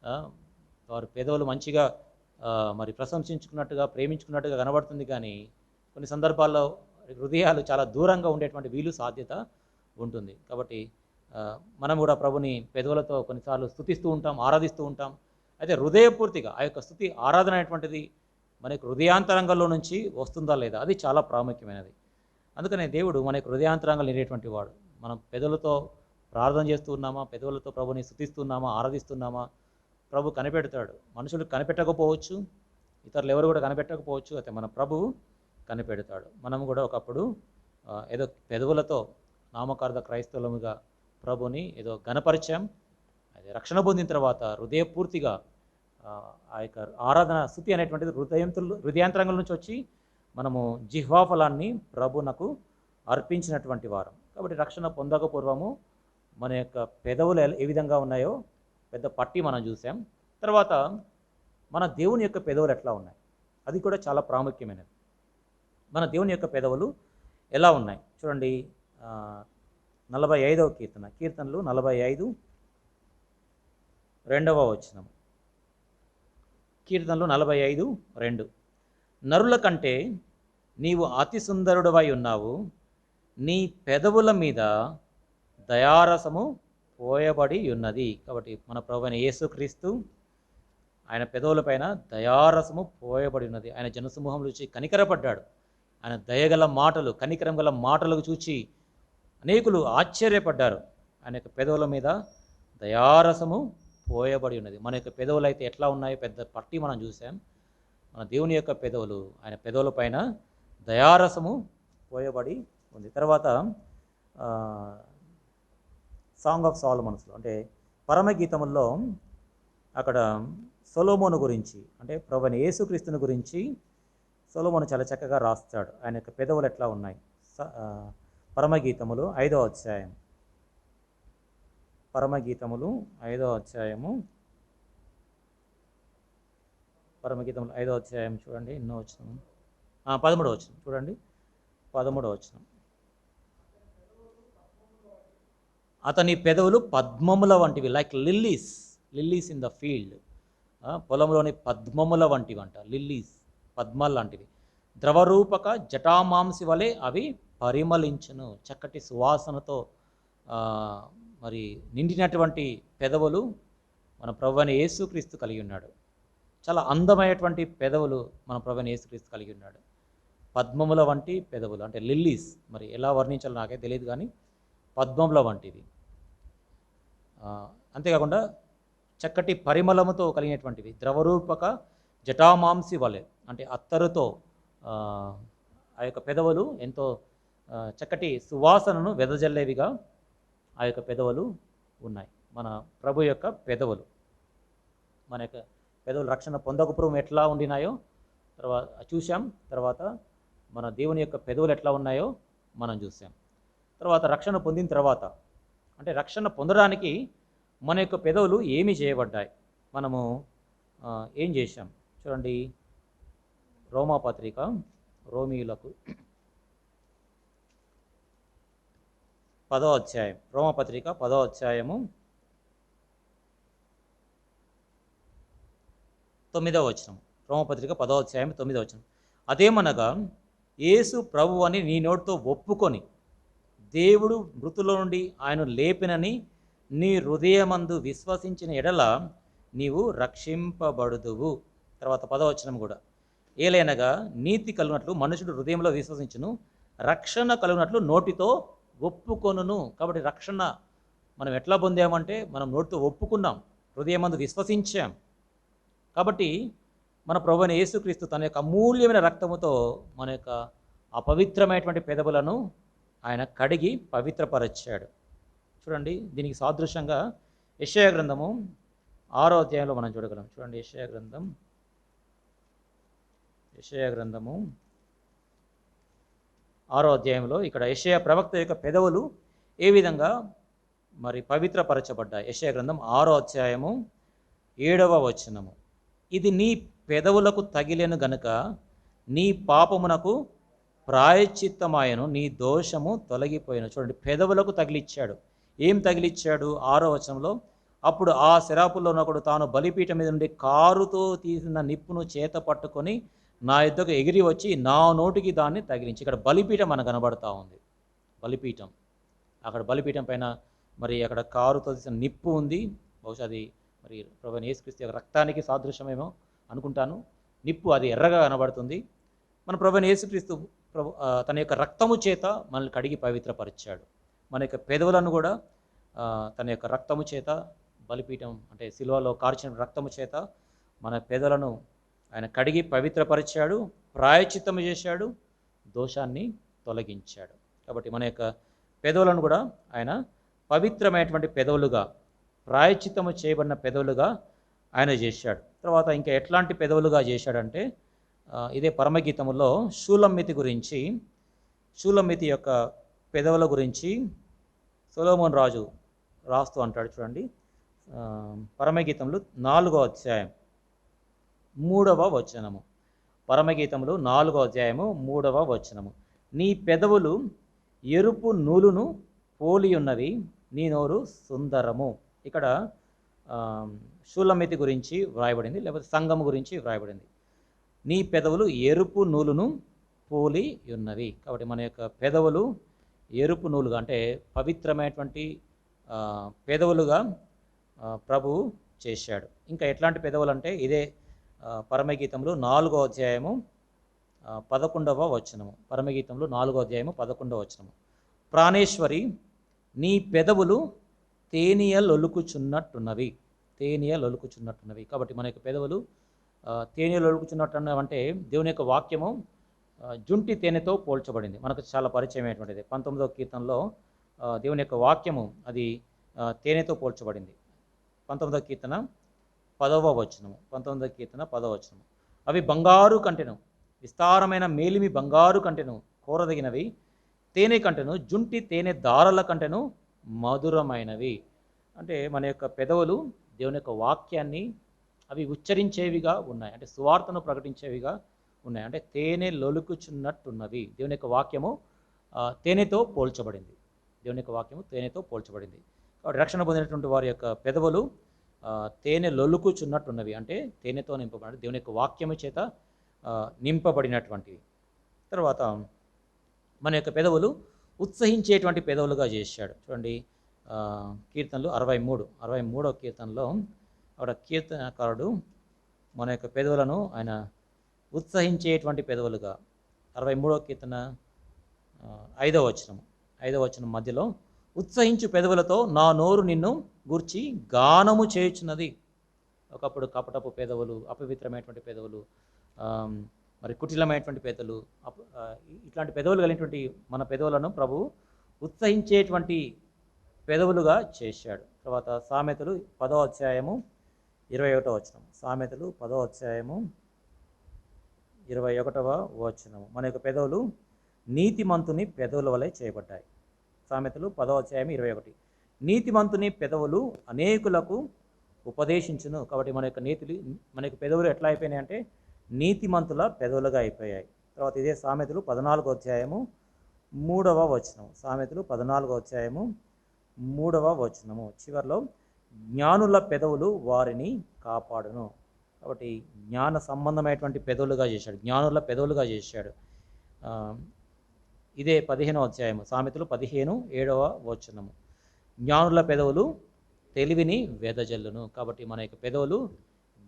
ఆ, వారి పెదవులు మంచిగా మరి ప్రశంసించుకున్నట్టుగా ప్రేమించుకున్నట్టుగా కనబడుతుంది, కానీ కొన్ని సందర్భాల్లో హృదయాలు చాలా దూరంగా ఉండేటువంటి వీలు సాధ్యత ఉంటుంది. కాబట్టి మనం కూడా ప్రభుని పెదవులతో కొన్నిసార్లు స్తుతిస్తూ ఉంటాం, ఆరాధిస్తూ ఉంటాం. అయితే హృదయపూర్తిగా ఆ యొక్క స్తుతి ఆరాధన అనేటువంటిది మనకు హృదయాంతరంగంలో నుంచి వస్తుందా లేదా, అది చాలా ప్రాముఖ్యమైనది. అందుకనే దేవుడు మన యొక్క హృదయాంతరంగంలో నిండేటువంటి వాడు. మనం పెదవులతో ప్రార్థన చేస్తూ ఉన్నామా, పెదవులతో ప్రభుని స్తుతిస్తున్నామా, ఆరాధిస్తున్నామా, ప్రభు కనిపెడతాడు. మనుషులు కనిపెట్టకపోవచ్చు, ఇతరులు ఎవరు కూడా కనిపెట్టకపోవచ్చు, అయితే మన ప్రభువు కనిపెడతాడు. మనం కూడా ఒకప్పుడు ఏదో పెదవులతో నామకార్థ క్రైస్తవులముగా ప్రభుని ఏదో గణపరిచాం. అది రక్షణ పొందిన తర్వాత హృదయపూర్తిగా ఆ యొక్క ఆరాధన స్తుతి అనేటువంటిది హృదయాంతరంగం నుంచి వచ్చి మనము జిహ్వా ఫలాన్ని ప్రభునకు అర్పించినటువంటి వారం. కాబట్టి రక్షణ పొందకపూర్వము మన యొక్క పెదవులు ఏ విధంగా ఉన్నాయో పెద్ద పట్టి మనం చూసాం. తర్వాత మన దేవుని యొక్క పెదవులు ఎట్లా ఉన్నాయి, అది కూడా చాలా ప్రాముఖ్యమైనది. మన దేవుని యొక్క పెదవులు ఎలా ఉన్నాయి చూడండి. 45వ కీర్తనలు 45 2వ వచనం. కీర్తనలు 45:2. నరుల కంటే నీవు అతి సుందరుడవై ఉన్నావు, నీ పెదవుల మీద దయారసము పోయబడి ఉన్నది. కాబట్టి మన ప్రభువైన యేసుక్రీస్తు ఆయన పెదవుల పైన దయారసము పోయబడి ఉన్నది. ఆయన జనసమూహంలో చూచి కనికరపడ్డాడు. ఆయన దయగల మాటలు, కనికరం గల మాటలకు చూచి అనేకులు ఆశ్చర్యపడ్డారు. ఆయన యొక్క పెదవుల మీద దయారసము పోయబడి ఉన్నది. మన యొక్క పెదవులు అయితే ఎట్లా ఉన్నాయో పెద్ద పట్టి మనం చూసాం. మన దేవుని యొక్క పెదవులు, ఆయన పెదవుల పైన దయారసము పోయబడి ఉంది. తర్వాత సాంగ్ ఆఫ్ సాలమన్స్లో అంటే పరమగీతముల్లో అక్కడ సొలొమోను గురించి, అంటే ప్రభువైన యేసుక్రీస్తుని గురించి సొలొమోను చాలా చక్కగా రాస్తాడు. ఆయన యొక్క పెదవులు ఎట్లా ఉన్నాయి. పరమగీతములు 5వ అధ్యాయం, పరమగీతములు 5వ అధ్యాయము, పరమగీతములు 5వ అధ్యాయం చూడండి, ఎన్నో వచనం, 13వ వచనం చూడండి, 13వ వచనం. అతని పెదవులు పద్మముల వంటివి, like lilies, lilies in the field, పొలంలోని పద్మముల వంటివి అంట, లిల్లీస్ పద్మాల లాంటివి. ద్రవరూపక జటామాంసి వలె అవి పరిమళించును. చక్కటి సువాసనతో మరి నిండినటువంటి పెదవులు మన ప్రభువైన యేసుక్రీస్తు కలిగి ఉన్నాడు. చాలా అందమైనటువంటి పెదవులు మన ప్రభువైన యేసుక్రీస్తు కలిగి ఉన్నాడు. పద్మముల వంటి పెదవులు అంటే లిల్లీస్, మరి ఎలా వర్ణించాలో నాకే తెలియదు, కానీ పద్మముల వంటివి. అంతేకాకుండా చక్కటి పరిమళముతో కలిగినటువంటివి. ద్రవరూపక జటామాంసి వలె అంటే అత్తరుతో ఆ యొక్క పెదవులు ఎంతో చక్కటి సువాసనను వెదజల్లేవిగా ఆ యొక్క పెదవులు ఉన్నాయి. మన ప్రభు యొక్క పెదవులు, మన యొక్క పెదవులు రక్షణ పొందకపూర్వం ఎట్లా ఉండినాయో తర్వాత చూసాం. తర్వాత మన దేవుని యొక్క పెదవులు ఎట్లా ఉన్నాయో మనం చూసాం. తర్వాత రక్షణ పొందిన తర్వాత, అంటే రక్షణ పొందడానికి మన యొక్క పెదవులు ఏమి చేయబడ్డాయి, మనము ఏం చేశాం చూడండి. రోమాపత్రిక, రోమీయులకు 10వ అధ్యాయం, రోమపత్రిక 10వ అధ్యాయము 9వ వచనం. రోమపత్రిక 10వ అధ్యాయం 9వ వచనం. అదేమనగా యేసు ప్రభు అని నీ నోటితో ఒప్పుకొని దేవుడు మృతుల నుండి ఆయన లేపినని నీ హృదయమందు విశ్వసించిన ఎడల నీవు రక్షింపబడుదువు. తర్వాత 10వ వచనం కూడా, ఏలైనగా నీతి కలుగునట్లు మనుషుడు హృదయంలో విశ్వసించును, రక్షణ కలుగునట్లు నోటితో ఒప్పుకొనును. కాబట్టి రక్షణ మనం ఎట్లా పొందామంటే మనం నోటితో ఒప్పుకున్నాం, హృదయమందు విశ్వసించాం. కాబట్టి మన ప్రభువైన యేసుక్రీస్తు తన యొక్క అమూల్యమైన రక్తముతో మన యొక్క అపవిత్రమైనటువంటి పెదవులను ఆయన కడిగి పవిత్రపరచాడు. చూడండి, దీనికి సాదృశ్యంగా యెషయా గ్రంథము 6వ అధ్యాయంలో మనం చూడగలం. చూడండి, యెషయా గ్రంథము 6వ అధ్యాయంలో ఇక్కడ యెషయా ప్రవక్త యొక్క పెదవులు ఏ విధంగా మరి పవిత్రపరచబడ్డాయి. యెషయా గ్రంథం 6వ అధ్యాయము 7వ వచనము. ఇది నీ పెదవులకు తగిలేను గనుక నీ పాపమునకు ప్రాయశ్చిత్తమాయను, నీ దోషము తొలగిపోయాను. చూడండి, పెదవులకు తగిలిచ్చాడు. ఏం తగిలిచ్చాడు? 6వ వచనంలో, అప్పుడు ఆ శరాపుల్లో ఒకడు తాను బలిపీఠం మీద నుండి కారుతో తీసిన నిప్పును చేత పట్టుకొని నా యుద్ధకు ఎగిరి వచ్చి నా నోటికి దాన్ని తగిలించి. ఇక్కడ బలిపీఠం మనకు కనబడతా ఉంది. బలిపీఠం, అక్కడ బలిపీఠం పైన మరి అక్కడ కారుతో తీసిన నిప్పు ఉంది. బహుశా అది మరి ప్రభువైన యేసుక్రీస్తు యొక్క రక్తానికి సాదృశ్యమేమో అనుకుంటాను. నిప్పు అది ఎర్రగా కనబడుతుంది. మన ప్రభువైన యేసుక్రీస్తు తన యొక్క రక్తము చేత మనల్ని కడిగి పవిత్రపరిచాడు. మన యొక్క పెదవులను కూడా తన యొక్క రక్తము చేత, బలిపీఠం అంటే సిలువలో కార్చిన రక్తము చేత మన పెదవులను ఆయన కడిగి పవిత్రపరిచాడు, ప్రాయశ్చిత్తము చేశాడు, దోషాన్ని తొలగించాడు. కాబట్టి మన యొక్క పెదవులను కూడా ఆయన పవిత్రమైనటువంటి పెదవులుగా, ప్రాయశ్చిత్తము చేయబడిన పెదవులుగా ఆయన చేశాడు. తర్వాత ఇంకా ఎట్లాంటి పెదవులుగా చేశాడంటే, ఇదే పరమగీతములో షూలమ్మితి గురించి, షూలమ్మితి యొక్క పెదవుల గురించి సొలొమోను రాజు రాస్తూ అంటాడు. చూడండి, పరమగీతములు 4వ అధ్యాయం 3వ వచనము. పరమగీతములు 4వ అధ్యాయము 3వ వచనము. నీ పెదవులు ఎరుపు నూలును పోలి ఉన్నవి, నీ నోరు సుందరము. ఇక్కడ షూలమ్మితి గురించి వ్రాయబడింది, లేకపోతే సంఘము గురించి వ్రాయబడింది. నీ పెదవులు ఎరుపు నూలును పోలి ఉన్నవి. కాబట్టి మన యొక్క పెదవులు ఎరుపు నూలుగా, అంటే పవిత్రమైనటువంటి పెదవులుగా ప్రభువు చేశాడు. ఇంకా ఎట్లాంటి పెదవులు అంటే, ఇదే పరమగీతంలో 4వ అధ్యాయము 11వ వచనము. పరమగీతంలో 4వ అధ్యాయము 11వ వచనము. ప్రాణేశ్వరి, నీ పెదవులు తేనియలొలుకుచున్నట్టున్నవి, తేనియలొలుకుచున్నట్టున్నవి. కాబట్టి మన యొక్క పెదవులు తేనియలొలుకుచున్నట్టున్నవి అంటే, దేవుని యొక్క వాక్యము జుంటి తేనెతో పోల్చబడింది. మనకు చాలా పరిచయమైనటువంటిది. 19వ కీర్తనలో దేవుని యొక్క వాక్యము అది తేనెతో పోల్చబడింది. 19వ కీర్తన 10వ వచనము. 19వ కీర్తన 10వ వచనము. అవి బంగారు కంటెను, విస్తారమైన మేలిమి బంగారు కంటెను, కోరదగినవి, తేనె కంటెను, జుంటి తేనె దారల కంటెను మధురమైనవి. అంటే మన యొక్క పెదవులు దేవుని యొక్క వాక్యాన్ని అవి ఉచ్చరించేవిగా ఉన్నాయి, అంటే సువార్తను ప్రకటించేవిగా ఉన్నాయి. అంటే తేనె లొలుకుచున్నట్టున్నవి. దేవుని యొక్క వాక్యము తేనెతో పోల్చబడింది. దేవుని యొక్క వాక్యము తేనెతో పోల్చబడింది. కాబట్టి రక్షణ పొందినటువంటి వారి యొక్క పెదవులు తేనె లొలుకుచున్నట్టున్నవి, అంటే తేనెతో నింపబడి దేవుని యొక్క వాక్యము చేత నింపబడినటువంటివి. తర్వాత మన యొక్క పెదవులు ఉత్సహించేటువంటి పెదవులుగా చేశాడు. చూడండి, కీర్తనలు 63వ కీర్తనలో అక్కడ కీర్తనకారుడు మన యొక్క పెదవులను ఆయన ఉత్సహించేటువంటి పెదవులుగా, 63వ కీర్తన 5వ వచనం మధ్యలో, ఉత్సహించు పెదవులతో నా నోరు నిన్ను గూర్చి గానము చేయుచున్నది. ఒకప్పుడు కపటపు పెదవులు, అపవిత్రమైనటువంటి పెదవులు, మరి కుటిలమైనటువంటి పెదవులు, ఇట్లాంటి పెదవులు కలిగినటువంటి మన పెదవులను ప్రభు ఉత్సహించేటువంటి పెదవులుగా చేశాడు. తర్వాత సామెతలు 10వ అధ్యాయము 21వ వచనం. సామెతలు 10వ అధ్యాయము 21వ వచనము. మన యొక్క పెదవులు నీతిమంతుని పెదవుల వలె చేయబడ్డాయి. సామెతలు 10వ అధ్యాయం 21. నీతిమంతుని పెదవులు అనేకులకు ఉపదేశించును. కాబట్టి మన యొక్క పెదవులు ఎట్లా అయిపోయినాయి అంటే నీతిమంతుల పెదవులుగా అయిపోయాయి. తర్వాత ఇదే సామెతలు 14వ అధ్యాయము 3వ వచనం. సామెతలు 14వ అధ్యాయము 3వ వచనము చివరిలో, జ్ఞానుల పెదవులు వారిని కాపాడును. కాబట్టి జ్ఞాన సంబంధమైనటువంటి పెదవులుగా చేశాడు, జ్ఞానుల పెదవులుగా చేశాడు. ఇదే 15వ అధ్యాయము, సామెతలు 15:7వ వచనము. జ్ఞానుల పెదవులు తెలివిని వెదజల్లును. కాబట్టి మన యొక్క పెదవులు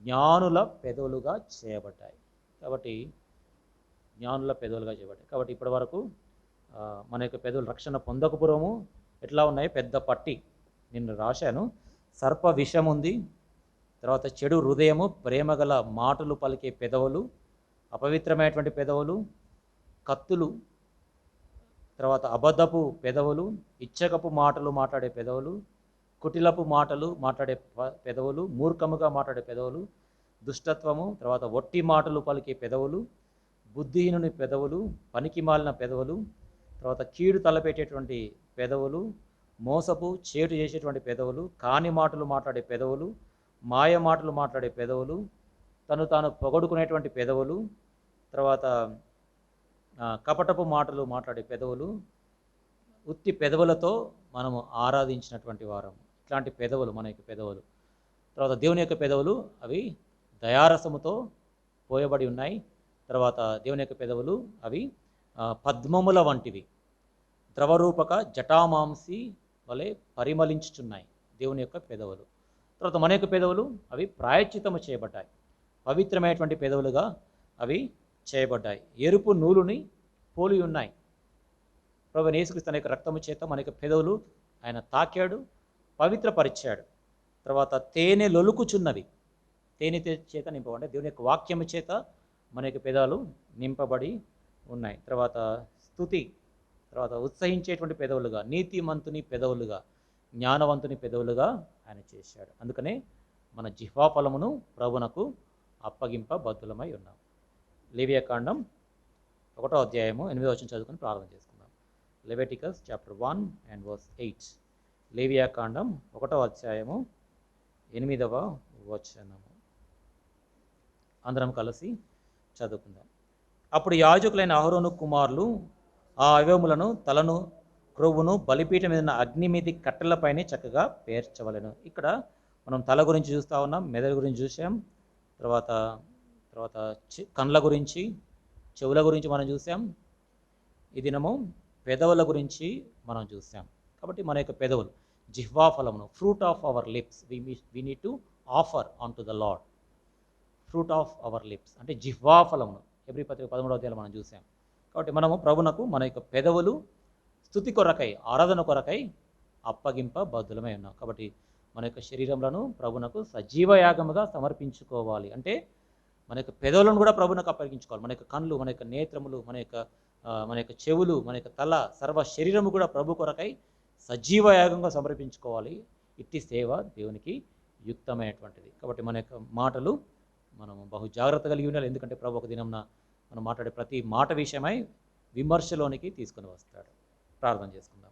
జ్ఞానుల పెదవులుగా చేయబడ్డాయి. కాబట్టి జ్ఞానుల పెదవులుగా చేయబడ్డాయి. కాబట్టి ఇప్పటి వరకు మన యొక్క పెదవులు రక్షణ పొందకపూర్వము ఎట్లా ఉన్నాయి? పెద్ద పట్టి నిన్ను రాశాను. సర్ప విషం ఉంది, తర్వాత చెడు హృదయము, ప్రేమగల మాటలు పలికే పెదవులు, అపవిత్రమైనటువంటి పెదవులు, కత్తులు, తర్వాత అబద్ధపు పెదవులు, ఇచ్చకపు మాటలు మాట్లాడే పెదవులు, కుటిలపు మాటలు మాట్లాడే పెదవులు, మూర్ఖముగా మాట్లాడే పెదవులు, దుష్టత్వము, తర్వాత ఒట్టి మాటలు పలికే పెదవులు, బుద్ధిహీనుని పెదవులు, పనికి మాలిన పెదవులు, తర్వాత కీడు తలపెట్టేటువంటి పెదవులు, మోసపు చేటు చేసేటువంటి పెదవులు, కాని మాటలు మాట్లాడే పెదవులు, మాయ మాటలు మాట్లాడే పెదవులు, తను తాను పొగడుకునేటువంటి పెదవులు, తర్వాత కపటపు మాటలు మాట్లాడే పెదవులు, ఉత్తి పెదవులతో మనము ఆరాధించినటువంటి వారం. ఇట్లాంటి పెదవులు మన యొక్క పెదవులు. తర్వాత దేవుని యొక్క పెదవులు అవి దయారసముతో పోయబడి ఉన్నాయి. తర్వాత దేవుని యొక్క పెదవులు అవి పద్మముల వంటివి, ద్రవరూపక జటామాంసి వలె పరిమళించుచున్నాయి దేవుని యొక్క పెదవులు. తర్వాత మన యొక్క పెదవులు అవి ప్రాయశ్చిత్తము చేయబడ్డాయి, పవిత్రమైనటువంటి పెదవులుగా అవి చేయబడ్డాయి. ఎరుపు నూలుని పోలి ఉన్నాయి. ప్రభువైన యేసుక్రీస్తు తన యొక్క రక్తము చేత మన యొక్క పెదవులు ఆయన తాకాడు, పవిత్రపరిచాడు. తర్వాత తేనె లొలుకుచున్నవి, తేనె చేత నింపబడి దేవుని యొక్క వాక్యము చేత మన యొక్క పెదాలు నింపబడి ఉన్నాయి. తర్వాత స్తుతి, తర్వాత ఉత్సహించేటువంటి పెదవులుగా, నీతిమంతుని పెదవులుగా, జ్ఞానవంతుని పెదవులుగా ఆయన చేశాడు. అందుకనే మన జిహ్వా ఫలమును ప్రభునకు అప్పగింపబద్ధులమై ఉన్నాం. లేవియాకాండం 1వ అధ్యాయము 8వ వచనం చదువుకొని ప్రార్థన చేసుకుందాం. Leviticus chapter 1 and verse 8. లేవియాకాండం 1వ అధ్యాయము 8వ వచనము అందరం కలిసి చదువుకుందాం. అప్పుడు యాజకులైన అహరోను కుమారులు ఆ అవయవములను, తలను, క్రొవ్వును బలిపీఠం మీద అగ్ని మీది కట్టెలపైనే చక్కగా పేర్చవలెను. ఇక్కడ మనం తల గురించి చూస్తూ ఉన్నాం, మెదడు గురించి చూసాం, తర్వాత కండ్ల గురించి, చెవుల గురించి మనం చూసాం. ఈ దినము పెదవుల గురించి మనం చూసాం. కాబట్టి మన యొక్క పెదవులు జిహ్వా ఫలమును, fruit of our lips we need to offer on to the Lord. Fruit of our lips అంటే జిహ్వా ఫలమును హెబ్రీ పత్రిక 13వ అధ్యాయంలో మనం చూసాం. కాబట్టి మనము ప్రభునకు మన యొక్క పెదవులు స్తుతి కొరకై, ఆరాధన కొరకై అప్పగింపబద్ధులమై ఉన్నాం. కాబట్టి మన యొక్క శరీరములను ప్రభునకు సజీవ యాగముగా సమర్పించుకోవాలి. అంటే మన యొక్క పెదవులను కూడా ప్రభునకు అప్పగించుకోవాలి. మన యొక్క కళ్ళు, మన యొక్క నేత్రములు, మన యొక్క చెవులు, మన యొక్క తల, సర్వ శరీరము కూడా ప్రభు కొరకై సజీవ యాగంగా సమర్పించుకోవాలి. ఇట్టి సేవ దేవునికి యుక్తమైనటువంటిది. కాబట్టి మన యొక్క మాటలు మనము బహు జాగ్రత్త కలిగి ఉండాలి. ఎందుకంటే ప్రభు ఒక దినంన మనం మాట్లాడే ప్రతి మాట విషయమై విమర్శలోనికి తీసుకొని వస్తాడు. ప్రార్థన చేసుకుందాం.